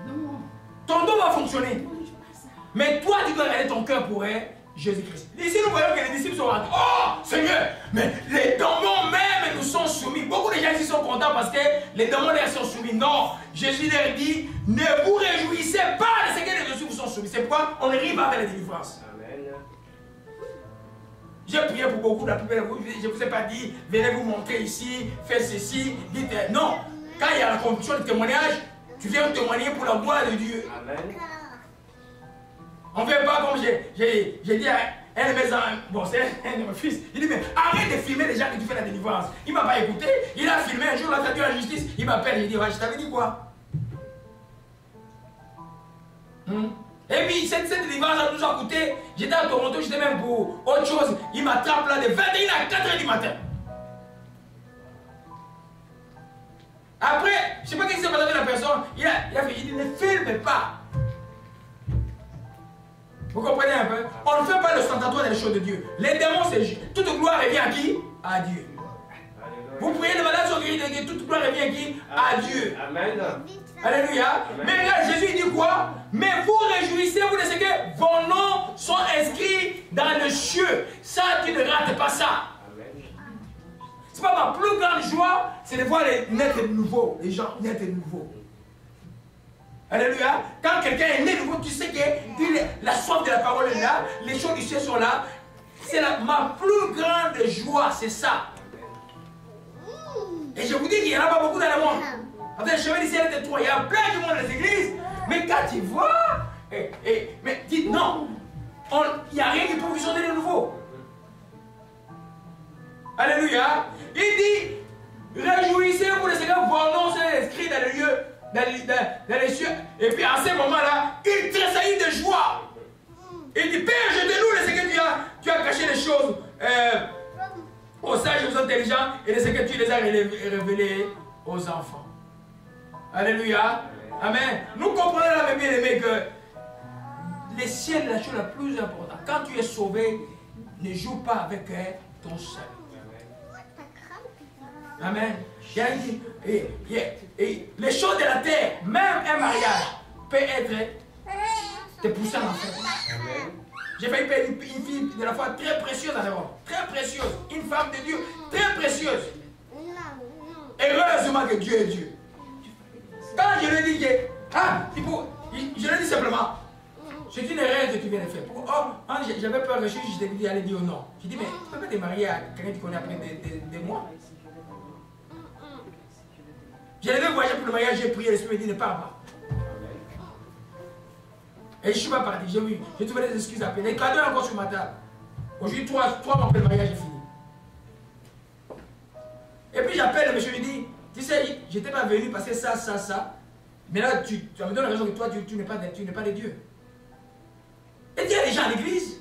Non. Ton don va fonctionner. Mais toi, tu dois garder ton cœur pour Jésus-Christ. Ici, nous voyons que les disciples sont rentrés. Oh, Seigneur, mais les démons même nous sont soumis. Beaucoup de gens ici sont contents parce que les démons leur sont soumis. Non, Jésus leur dit, ne vous réjouissez pas de ce que les dessus vous sont soumis. C'est pourquoi on arrive avec la délivrance. Amen. J'ai prié pour beaucoup, la plupart de vous, je ne vous ai pas dit, venez vous montrer ici, faites ceci, dites non. Quand il y a la conviction du témoignage, tu viens témoigner pour la gloire de Dieu. Amen. On ne fait pas comme j'ai dit à un de mes enfants, bon c'est un de mes fils, il dit mais arrête de filmer les gens que tu fais la délivrance. Il ne m'a pas écouté, il a filmé un jour, là, tu as dit à la justice, il m'appelle, il dit ouais, je t'avais dit quoi? Et puis cette délivrance nous a coûté, j'étais à Toronto, j'étais même pour autre chose, il m'attrape là de 21 à 4 h du matin. Après, je ne sais pas ce qui s'est passé avec la personne, il dit ne filme pas. Vous comprenez un peu? On ne fait pas le ostentatoire des choses de Dieu. Les démons, c'est toute gloire revient à qui? À Dieu. Vous priez de malades sont guéris, toute gloire revient à qui? À Dieu. Amen. Alléluia. Amen. Mais là, Jésus dit quoi? Mais vous réjouissez-vous de ce que vos noms sont inscrits dans le cieux. Ça, tu ne rates pas ça. C'est pas ma plus grande joie, c'est de voir les naître de nouveau, les gens naître de nouveau. Alléluia. Quand quelqu'un est né de nouveau, tu sais que la soif de la parole est là, les choses du ciel sont là. C'est ma plus grande joie, c'est ça. Et je vous dis qu'il n'y en a pas beaucoup dans le monde. Après, le chemin du ciel était trois. Il y a plein de monde dans les églises. Mais quand tu vois, mais dites non, il n'y a rien qui peut fonctionner de nouveau. Alléluia. Il dit, réjouissez-vous de ce que vos noms sont inscrits dans le lieu. Dans les cieux. Et puis à ce moment-là, il tressaillit de joie. Il dit, Père, je te loue de ce que tu as caché les choses aux sages et aux intelligents et de ce que tu les as révélés aux enfants. Alléluia. Amen. Nous comprenons là, mes bien-aimés, que le ciel est la chose la plus importante. Quand tu es sauvé, ne joue pas avec ton salut. Amen. Et les choses de la terre, même un mariage peut être te pousser en enfer. J'ai failli perdre une fille de la foi très précieuse en Europe. Très précieuse. Une femme de Dieu très précieuse. Heureusement que Dieu est Dieu. Quand je lui ai dit que, je lui ai dit simplement, c'est une erreur que tu viens de faire. J'avais peur que je t'ai dit d'aller dire non. J'ai dit, mais tu peux pas te marier à quelqu'un qui connaît après des mois. J'ai levé voyager pour le mariage, j'ai prié, l'Esprit me dit ne pars pas. Et je ne suis pas parti, j'ai trouvé des excuses à peine. Les cadeaux encore sur ma table. Aujourd'hui, 3 mois après le mariage, j'ai fini. Et puis j'appelle le monsieur, je lui dis, tu sais, je n'étais pas venu passer ça. Mais là, tu me donnes la raison que toi, tu n'es pas de Dieu. Et il y a des gens à l'église.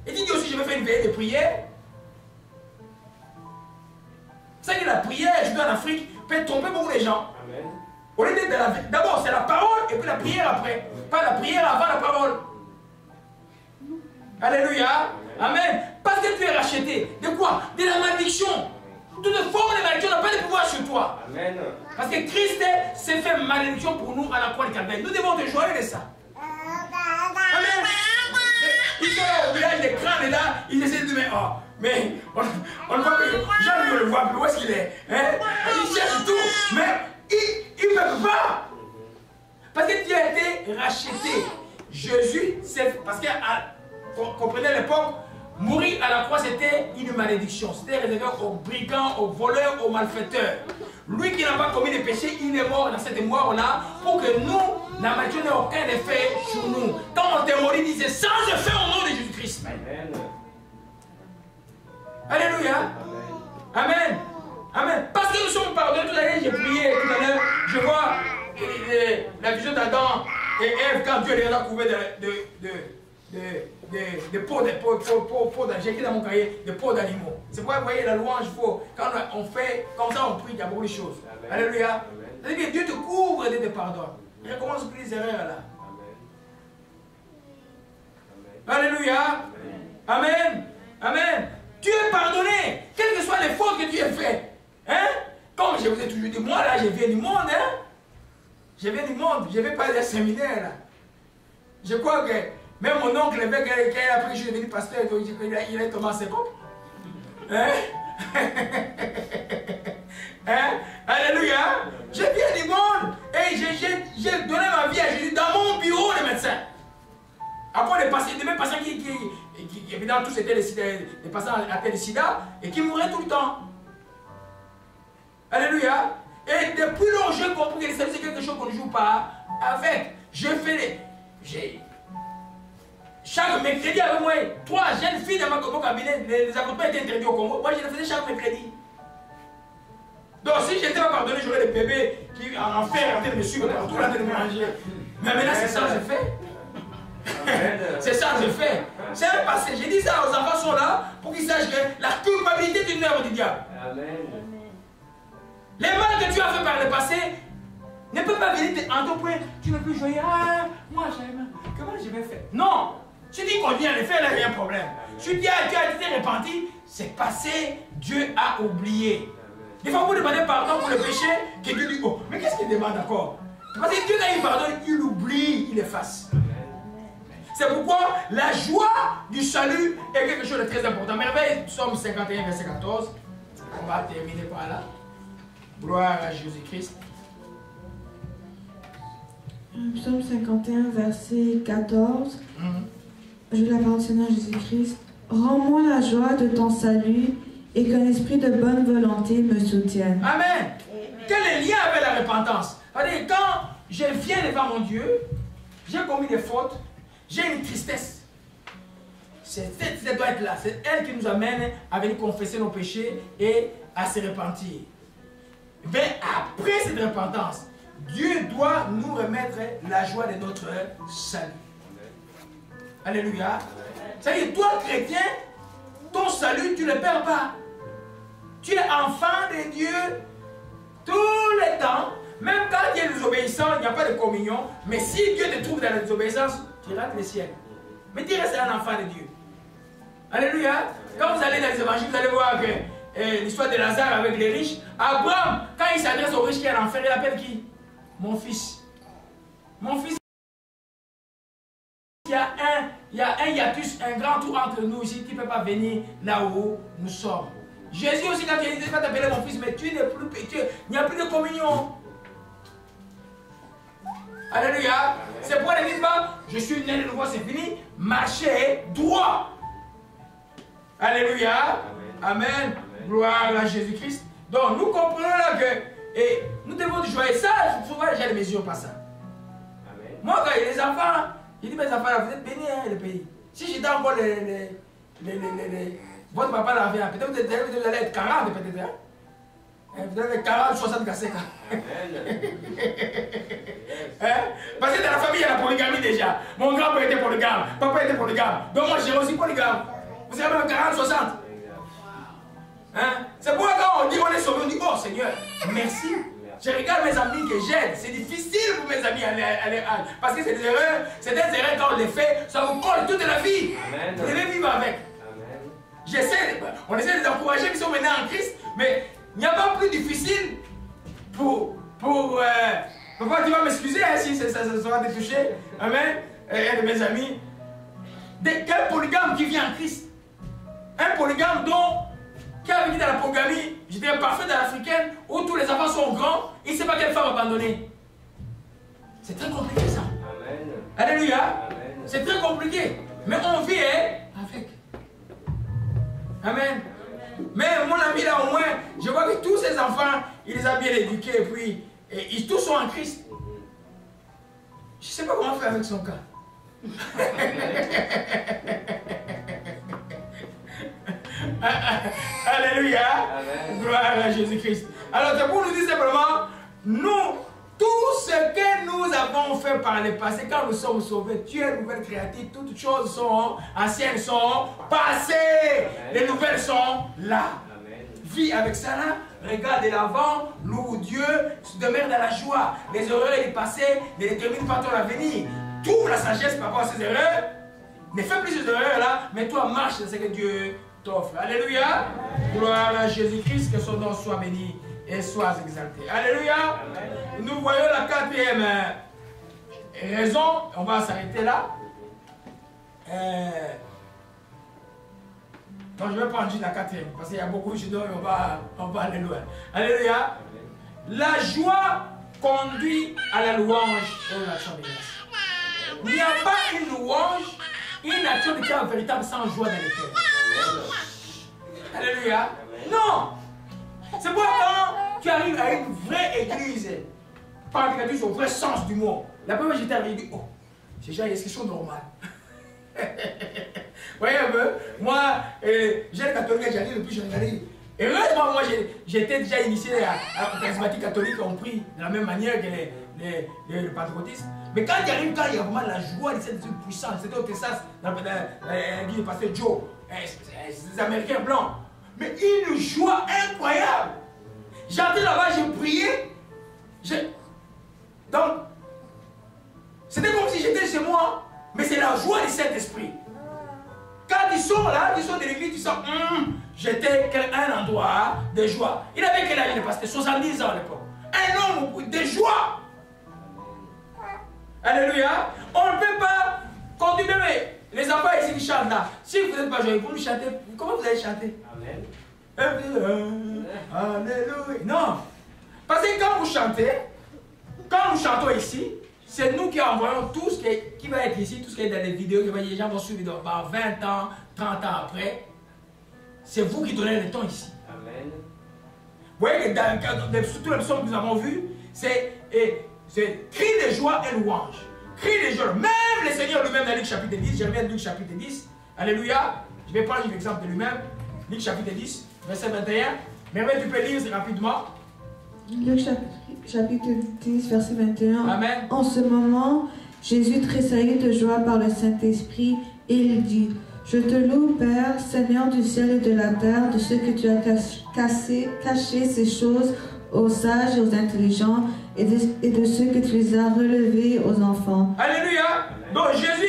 Et il dit aussi, je vais faire une veillée de prière. C'est que la prière, je dois en Afrique, peut tromper beaucoup de gens. Amen. Au lieu d'être d'abord, c'est la parole et puis la prière après. Pas la prière avant la parole. Alléluia. Amen. Parce que tu es racheté. De quoi? De la malédiction. Toute forme de malédiction n'a pas de pouvoir sur toi. Amen. Parce que Christ s'est fait malédiction pour nous à la croix de Calvaire. Nous devons te joyer de ça. Amen. Ils sont là au village des crânes et là, ils essaient de dire, mais on voit que Jean ne le voit plus, où est-ce qu'il est, hein? Il cherche tout, mais il ne peut pas. Parce que tu as été racheté. Jésus, c'est parce que, comprenez à l'époque, mourir à la croix, c'était une malédiction. C'était réservé aux brigands, aux voleurs, aux malfaiteurs. Lui qui n'a pas commis de péché, il est mort dans cette mort-là pour que nous, la malédiction n'ait aucun effet sur nous. Quand on t'est mort, il disait sans effet au nom de Jésus-Christ. Amen. Alléluia. Amen. Amen. Parce que nous sommes pardonnés. Tout à l'heure, j'ai prié. Tout à l'heure, je vois la vision d'Adam et Ève quand Dieu les a couverts de peaux j'ai écrit dans mon cahier de peaux d'animaux. C'est pourquoi vous voyez la louange, quand on fait comme ça, on prie, il y a beaucoup de choses. Amen. Alléluia. C'est-à-dire que Dieu te couvre et te pardonne. Il recommence plus les erreurs là. Amen. Alléluia. Amen. Amen. Tu es pardonné, quelles que soient les fautes que tu aies faites. Hein? Comme je vous ai toujours dit, moi là, je viens du monde. Hein? Je viens du monde, je ne vais pas aller au séminaire. Là. Je crois que même mon oncle, le mec, quand il a pris, je suis devenu pasteur, il est tombé en seconde. Hein? Hein? Alléluia. Je viens du monde et j'ai donné ma vie à Jésus dans mon bureau de médecin. Après, les mêmes patients qui évidemment, tous étaient des patients atteints de sida et qui mouraient tout le temps. Alléluia. Et depuis lors, j'ai compris que c'est quelque chose qu'on ne joue pas avec. Je fais chaque mercredi avec moi, 3 jeunes filles dans mon cabinet, les accouchements étaient interdits au Congo. Moi, je le faisais chaque mercredi. Donc, si je n'étais pas pardonné, j'aurais des bébés qui en enfer en train de me suivre partout, en train de me manger. Mais maintenant, c'est ça que je fais. C'est ça que je fais. C'est un passé. J'ai dit ça aux enfants sont là pour qu'ils sachent que la culpabilité est une œuvre du diable. Amen. Les mal que tu as fait par le passé ne peuvent pas venir en ton point. Tu ne peux plus jouer. Ah, moi j'aime. Comment je vais faire? Non. Tu dis qu'on vient le faire, là, il y a un problème. Tu dis, tu as été repenti, c'est passé, Dieu a oublié. Des fois, vous demandez pardon pour le péché, quelqu'un dit, oh, mais qu'est-ce qu'il demande encore? Parce que Dieu, quand il pardonne, il oublie, il efface. C'est pourquoi la joie du salut est quelque chose de très important. Merveille, Psaume 51, verset 14. On va terminer par là. Gloire à Jésus-Christ. Psaume 51, verset 14. Je la parole Seigneur Jésus-Christ. Rends-moi la joie de ton salut et qu'un esprit de bonne volonté me soutienne. Amen. Quel est le lien avec la repentance? C'est-à-dire, quand je viens devant mon Dieu, j'ai commis des fautes, j'ai une tristesse. Cette tristesse doit être là. C'est elle qui nous amène à venir confesser nos péchés et à se repentir. Mais après cette repentance, Dieu doit nous remettre la joie de notre salut. Alléluia. C'est-à-dire, toi, chrétien, ton salut, tu ne le perds pas. Tu es enfant de Dieu tout le temps. Même quand il y a des désobéissants, il n'y a pas de communion. Mais si Dieu te trouve dans la désobéissance, tu rates le ciel. Mais tu restes un enfant de Dieu. Alléluia. Quand vous allez dans les évangiles, vous allez voir que l'histoire de Lazare avec les riches. Abraham, quand il s'adresse aux riches qui est en enfer, il appelle qui? Mon fils. mon fils, il y a un hiatus, un grand trou entre nous ici qui ne peut pas venir là où nous sommes. Jésus aussi, quand il dit, pas t'appeler mon fils, mais tu n'es plus péché, il n'y a plus de communion. Alléluia. C'est pourquoi il dit pas, je suis né de nouveau, c'est fini. Marchez droit. Alléluia. Amen. Amen. Gloire à Jésus-Christ. Donc nous comprenons là que et nous devons jouer ça. Souvent j'ai des mesures pas ça. Amen. Moi quand il y a les enfants, il dit mes enfants là, vous êtes bénis hein, le pays. Si j'étais encore votre papa là vient, peut-être vous allez être 40 peut-être. Hein? Vous allez être 40, 60 cassés. Hein? Parce que dans la famille il y a la polygamie déjà. Mon grand-père était polygame, papa était polygame. Donc moi j'ai aussi polygame. Vous avez même 40, 60. Hein? C'est pourquoi quand on dit on est sauvé, on dit oh Seigneur, merci. Je regarde mes amis que j'aide. C'est difficile pour mes amis parce que c'est des erreurs. C'est des erreurs quand on les fait, ça vous colle toute la vie. Amen. Vous devez vivre avec. On essaie de les encourager qui sont maintenant en Christ, mais il n'y a pas plus difficile pour pourquoi tu vas m'excuser hein, si ça sera détouché. Amen. Un de mes amis. Quel polygame qui vient en Christ? Un polygame qui a vécu dans la polygamie, j'étais un parfait dans l'africaine, où tous les enfants sont grands, il ne sait pas quelle femme abandonner. C'est très compliqué ça. Amen. Alléluia. C'est très compliqué. Mais on vit avec. Amen. Mais mon ami là au moins, je vois que tous ces enfants, il les a bien éduqués et puis ils tous sont en Christ. Je ne sais pas comment faire avec son cas. Alléluia. Amen. Gloire à Jésus-Christ. Alors c'est pour nous dire simplement, nous, tout ce que nous avons fait par le passé, quand nous sommes sauvés, tu es une nouvelle créature, toutes choses sont anciennes, sont passées. Amen. Les nouvelles sont là. Amen. Vis avec ça là, regarde de l'avant, loue Dieu, demeure dans la joie. Les erreurs du passé ne déterminent pas ton avenir. Trouve la sagesse par rapport à ces erreurs. Ne fais plus ces erreurs là, mais toi marche dans ce que Dieu t'offre. Alléluia. Amen. Gloire à Jésus-Christ, que son nom soit béni et soit exalté. Alléluia. Amen. Nous voyons la quatrième raison. On va s'arrêter là. Donc je vais prendre juste la quatrième parce qu'il y a beaucoup de choses, on va aller loin. Alléluia. La joie conduit à la louange et à l'action de grâce. Il n'y a pas une louange, une action de grâce véritable sans joie dans le cœur. Alléluia. Non. C'est pourquoi quand tu arrives à une vraie église, par au vrai sens du mot, la première fois que j'étais arrivé, je dis, oh, ces gens, est-ce qu'ils sont normaux? Vous voyez un peu? Moi, j'ai le catholique, j'arrive, et puis je regarde. Heureusement, moi, j'étais déjà initié à la charismatique catholique, on prie de la même manière que le patriotisme. Mais quand il arrive, quand il y a vraiment la joie de cette puissance, c'était au Texas, dans l'église du pasteur Joe, les Américains blancs. Mais une joie incroyable. J'entrais là-bas, j'ai prié. Donc, c'était comme si j'étais chez moi, mais c'est la joie du Saint-Esprit. Quand ils sont là, ils sont de l'église, ils sont, j'étais à un endroit de joie. Il avait quel âge le pasteur? 70 ans à l'époque. Un homme de joie. Alléluia. On ne peut pas continuer, mais les enfants ici qui chantent là, si vous n'êtes pas joyeux, vous nous chantez, comment vous allez chanter? Amen. Alléluia. Non. Parce que quand vous chantez, quand nous chantons ici, c'est nous qui envoyons tout ce qui va être ici, tout ce qui est dans les vidéos, que les gens vont suivre dans 20 ans, 30 ans après. C'est vous qui donnez le temps ici. Amen. Vous voyez que dans tous les psaumes que nous avons vus, c'est cri de joie et louange. Cri de joie. Même le Seigneur lui-même dans Luc chapitre 10, je reviens de Luc chapitre 10. Alléluia. Je vais prendre l'exemple de lui-même. Luc chapitre 10, verset 21. Mais tu peux lire rapidement. Luc chapitre 10, verset 21. Amen. En ce moment, Jésus tressaillit de joie par le Saint-Esprit et il dit, je te loue, Père, Seigneur du ciel et de la terre, de ce que tu as caché ces choses aux sages et aux intelligents et de ce que tu les as relevés aux enfants. Alléluia. Donc Jésus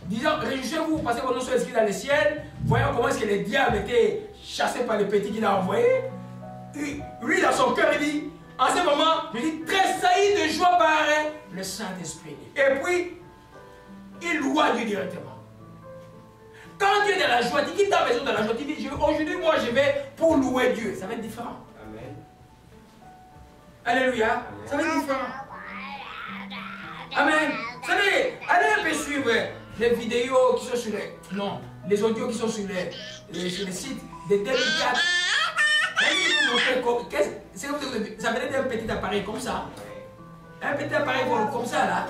disant, réjouissez-vous parce que vos noms sont inscrits dans le ciel. Voyons comment est-ce que le diable était chassé par les petits qu'il a envoyés. Lui, dans son cœur, il dit, en ce moment, je dis, tressaillis de joie par le Saint-Esprit. Et puis, il loua Dieu directement. Quand Dieu est dans la joie, il quitte ta maison dans la joie, il dit, aujourd'hui, moi, je vais pour louer Dieu. Ça va être différent. Amen. Alléluia. Ça va être différent. Amen. Vous savez, allez un peu suivre les vidéos qui sont sur les... Non, les audios qui sont sur les sites de 2004. Ça venait d'un petit appareil comme ça. Un petit appareil comme ça là.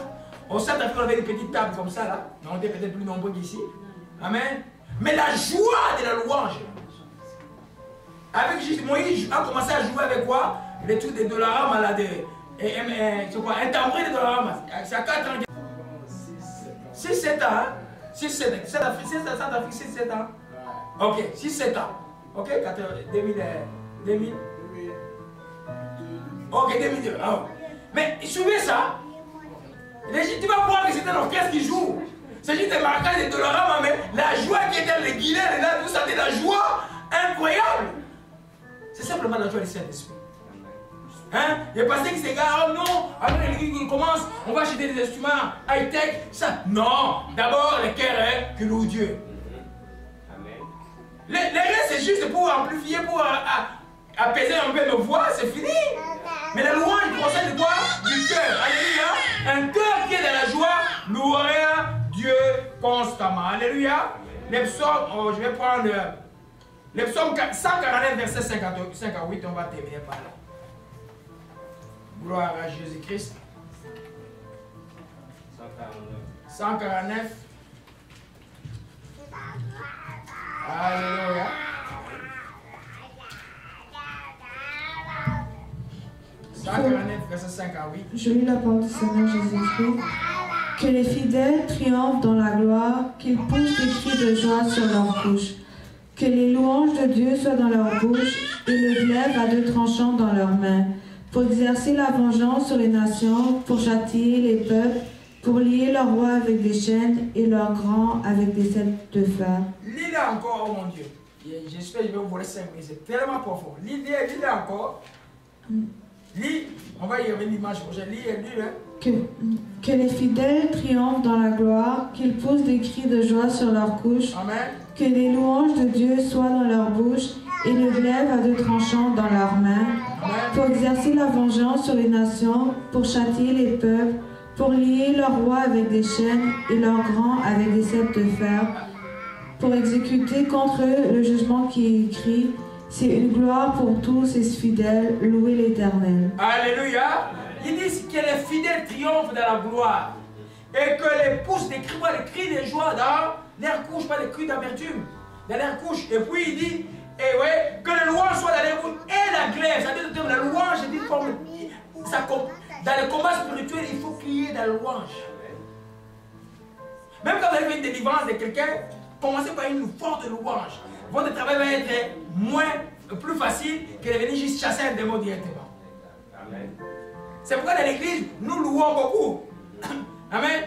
Au Centrafrique, on avait une petite table comme ça là. On était peut-être plus nombreux qu'ici. Amen. Mais la joie de la louange. Avec juste Moïse a commencé à jouer avec quoi? Les trucs de Dollarama là. C'est quoi? Un tambourin de Dollarama. C'est à 4 ans. 6-7 ans. 6-7 ans. 6-7 ans. Ok, 6-7 ans. Ok, 2000. Ok, 2002. Ah. Mais suivez ça. Tu vas voir que c'était l'orchestre qui joue. C'est juste des marquages de Dollarama, mais la joie qui est dans les guillemets, là, tout ça, c'est la joie incroyable. C'est simplement la joie du Saint-Esprit. Hein? Il est passé que ces gars, oh non, après l'église qui commence, on va acheter des instruments high-tech, ça. Non, d'abord le cœur est que loue Dieu. Les restes, c'est juste pour amplifier, pour apaiser un peu nos voix, c'est fini. Mais la louange procède de quoi? Du cœur. Alléluia. Un cœur qui est dans la joie louera Dieu constamment. Alléluia. Les psaumes, je vais prendre les psaumes 149, verset 58, on va terminer par là. Gloire à Jésus-Christ. 149. Alléluia. Verset 58. Je lis la parole du Seigneur Jésus-Christ. Que les fidèles triomphent dans la gloire, qu'ils poussent des cris de joie sur leur bouche. Que les louanges de Dieu soient dans leur bouche et le glaive à 2 tranchants dans leurs mains, pour exercer la vengeance sur les nations, pour châtier les peuples, pour lier leurs rois avec des chaînes et leurs grands avec des sept de fer. Lis-le encore, oh mon Dieu. J'espère que je vais vous voler 5 minutes. C'est tellement profond. Lis-le encore. Lis. On va y revenir dimanche prochain. Lis. Que les fidèles triomphent dans la gloire, qu'ils poussent des cris de joie sur leur couche. Amen. Que les louanges de Dieu soient dans leur bouche et le glaive à 2 tranchants dans leurs mains. Amen. Pour exercer la vengeance sur les nations, pour châtier les peuples, pour lier leurs rois avec des chaînes et leurs grands avec des sept de fer, pour exécuter contre eux le jugement qui est écrit. C'est une gloire pour tous ses fidèles, louez l'Éternel. Alléluia. Il dit que les fidèles triomphent dans la gloire et que les pouces des cris de joie dans leur couche, pas des cris d'amertume, dans leur couche. Et puis il dit, et ouais, que le louange soit dans leur couche et la glaive. C'est-à-dire la louange, c'est dit comme ça, dans le combat spirituel, il faut crier dans la louange. Même quand vous avez fait une délivrance de quelqu'un, commencez par une forte louange. Votre travail va être plus facile que de venir juste chasser un démon directement. Amen. C'est pourquoi dans l'église, nous louons beaucoup. Amen.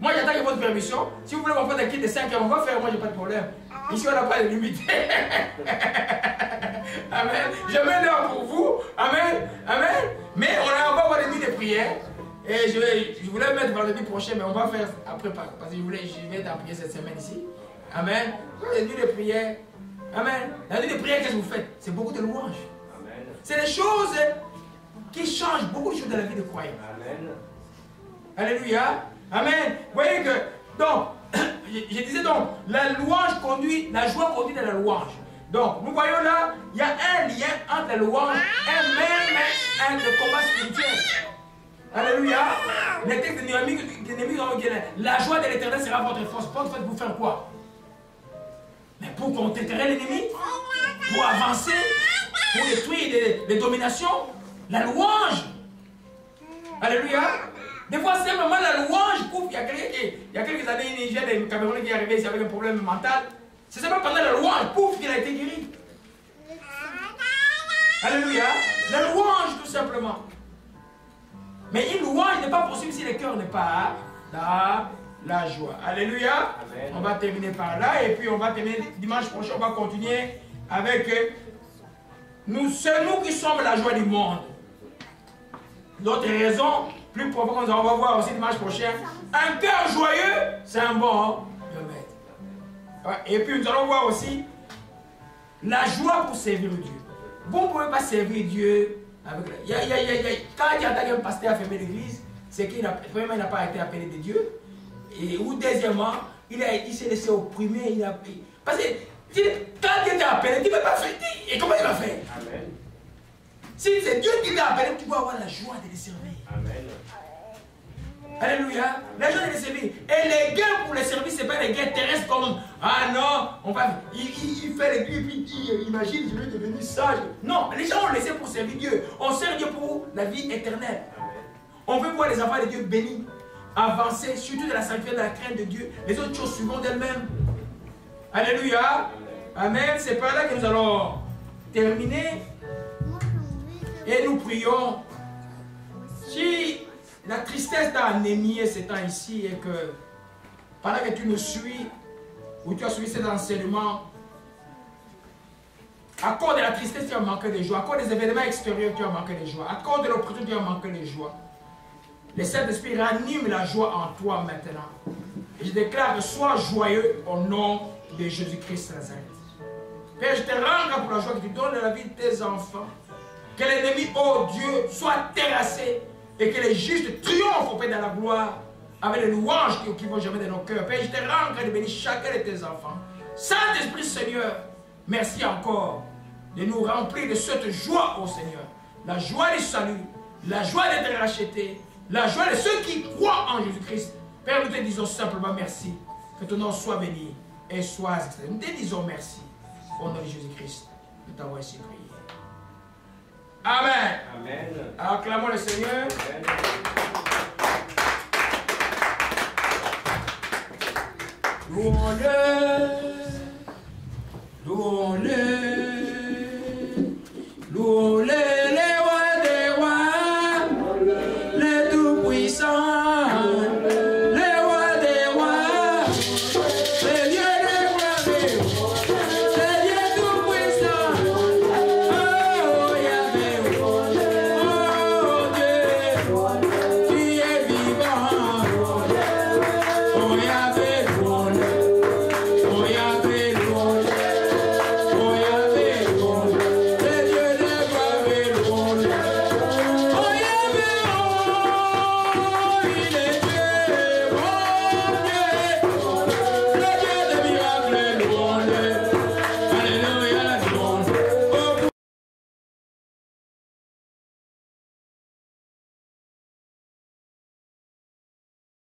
Moi, j'attends que votre permission. Si vous voulez qu'on fasse un kit de 5 heures, on va faire, moi, j'ai pas de problème. Ici, on n'a pas de limite. Amen. Je mets l'heure pour vous. Amen. Amen. Mais on va avoir des nuits de prière. Et je voulais mettre vendredi prochain, mais on va faire après, parce que je vais être en prière cette semaine ici. Amen. Les nuits de prière. Amen. La nuit de prière, qu'est-ce que vous faites? C'est beaucoup de louanges. C'est des choses qui changent beaucoup de choses dans la vie de croyants. Amen. Alléluia. Amen. Vous voyez que, donc, je disais donc, la louange conduit, la joie conduit dans la louange. Donc, nous voyons là, il y a un lien entre la louange et même le combat spirituel. Alléluia. Les textes de Néhémie ont dit, la joie de l'Éternel sera votre force. Pas de fait pour faire quoi? Mais pour contrer l'ennemi, pour avancer, pour détruire les dominations, la louange. Alléluia. Des fois, simplement la louange couvre. Il y a quelques années, il y a des Camerounais qui est arrivé ici avec un problème mental. C'est simplement pendant la louange, pouf, qu'il a été guéri. Alléluia. La louange, tout simplement. Mais une louange n'est pas possible si le cœur n'est pas dans la joie. Alléluia. Amen. On va terminer par là et puis on va terminer dimanche prochain. On va continuer avec c'est nous qui sommes la joie du monde. Notre raison plus profond, on va voir aussi dimanche prochain. Un cœur joyeux, c'est un bon remède. Ouais, et puis nous allons voir aussi la joie pour servir Dieu. Vous ne pouvez pas servir Dieu avec la... Quand il y a un pasteur a fermé l'église, c'est qu'il n'a pas été appelé de Dieu. Ou deuxièmement, il s'est laissé opprimer. Parce que quand Dieu t'a appelé, tu ne peux pas faire. Et comment il va faire? Amen. Si c'est Dieu qui t'a appelé, tu dois avoir la joie de les servir. Amen. Alléluia. La joie de les servir. Et les gains pour les servir, ce n'est pas les gains terrestres comme ah non, on va. Il fait les gueux, puis il imagine, je vais devenir sage. Non, les gens ont laissé pour servir Dieu. On sert Dieu pour la vie éternelle. Amen. On veut voir les enfants de Dieu bénis, avancer, surtout de la sanctuaire, de la crainte de Dieu. Les autres choses suivront d'elles-mêmes. Alléluia. Amen. C'est par là que nous allons terminer. Et nous prions. Si la tristesse t'a anémié ces temps ici et que pendant que tu nous suis, ou tu as suivi cet enseignement, à cause de la tristesse, tu as manqué de joie. À cause des événements extérieurs, tu as manqué de joie. À cause de l'oppression, tu as manqué de joie. Le Saint-Esprit ranime la joie en toi maintenant. Et je déclare que sois joyeux au nom de Jésus-Christ Nazareth. Père, je te rends grâce pour la joie que tu donnes à la vie de tes enfants. Que l'ennemi, oh Dieu, soit terrassé et que les justes triomphent auprès de la gloire avec les louanges qui vont jamais de nos cœurs. Père, je te rends grâce de bénir chacun de tes enfants. Saint-Esprit, Seigneur, merci encore de nous remplir de cette joie, oh Seigneur. La joie du salut, la joie d'être racheté, la joie de ceux qui croient en Jésus-Christ. Père, nous te disons simplement merci. Que ton nom soit béni et soit exalté. Nous te disons merci. Au nom de Jésus-Christ, nous t'avons ainsi prié. Amen. Amen. Acclamons le Seigneur. Amen. Louons-le. Louons-le.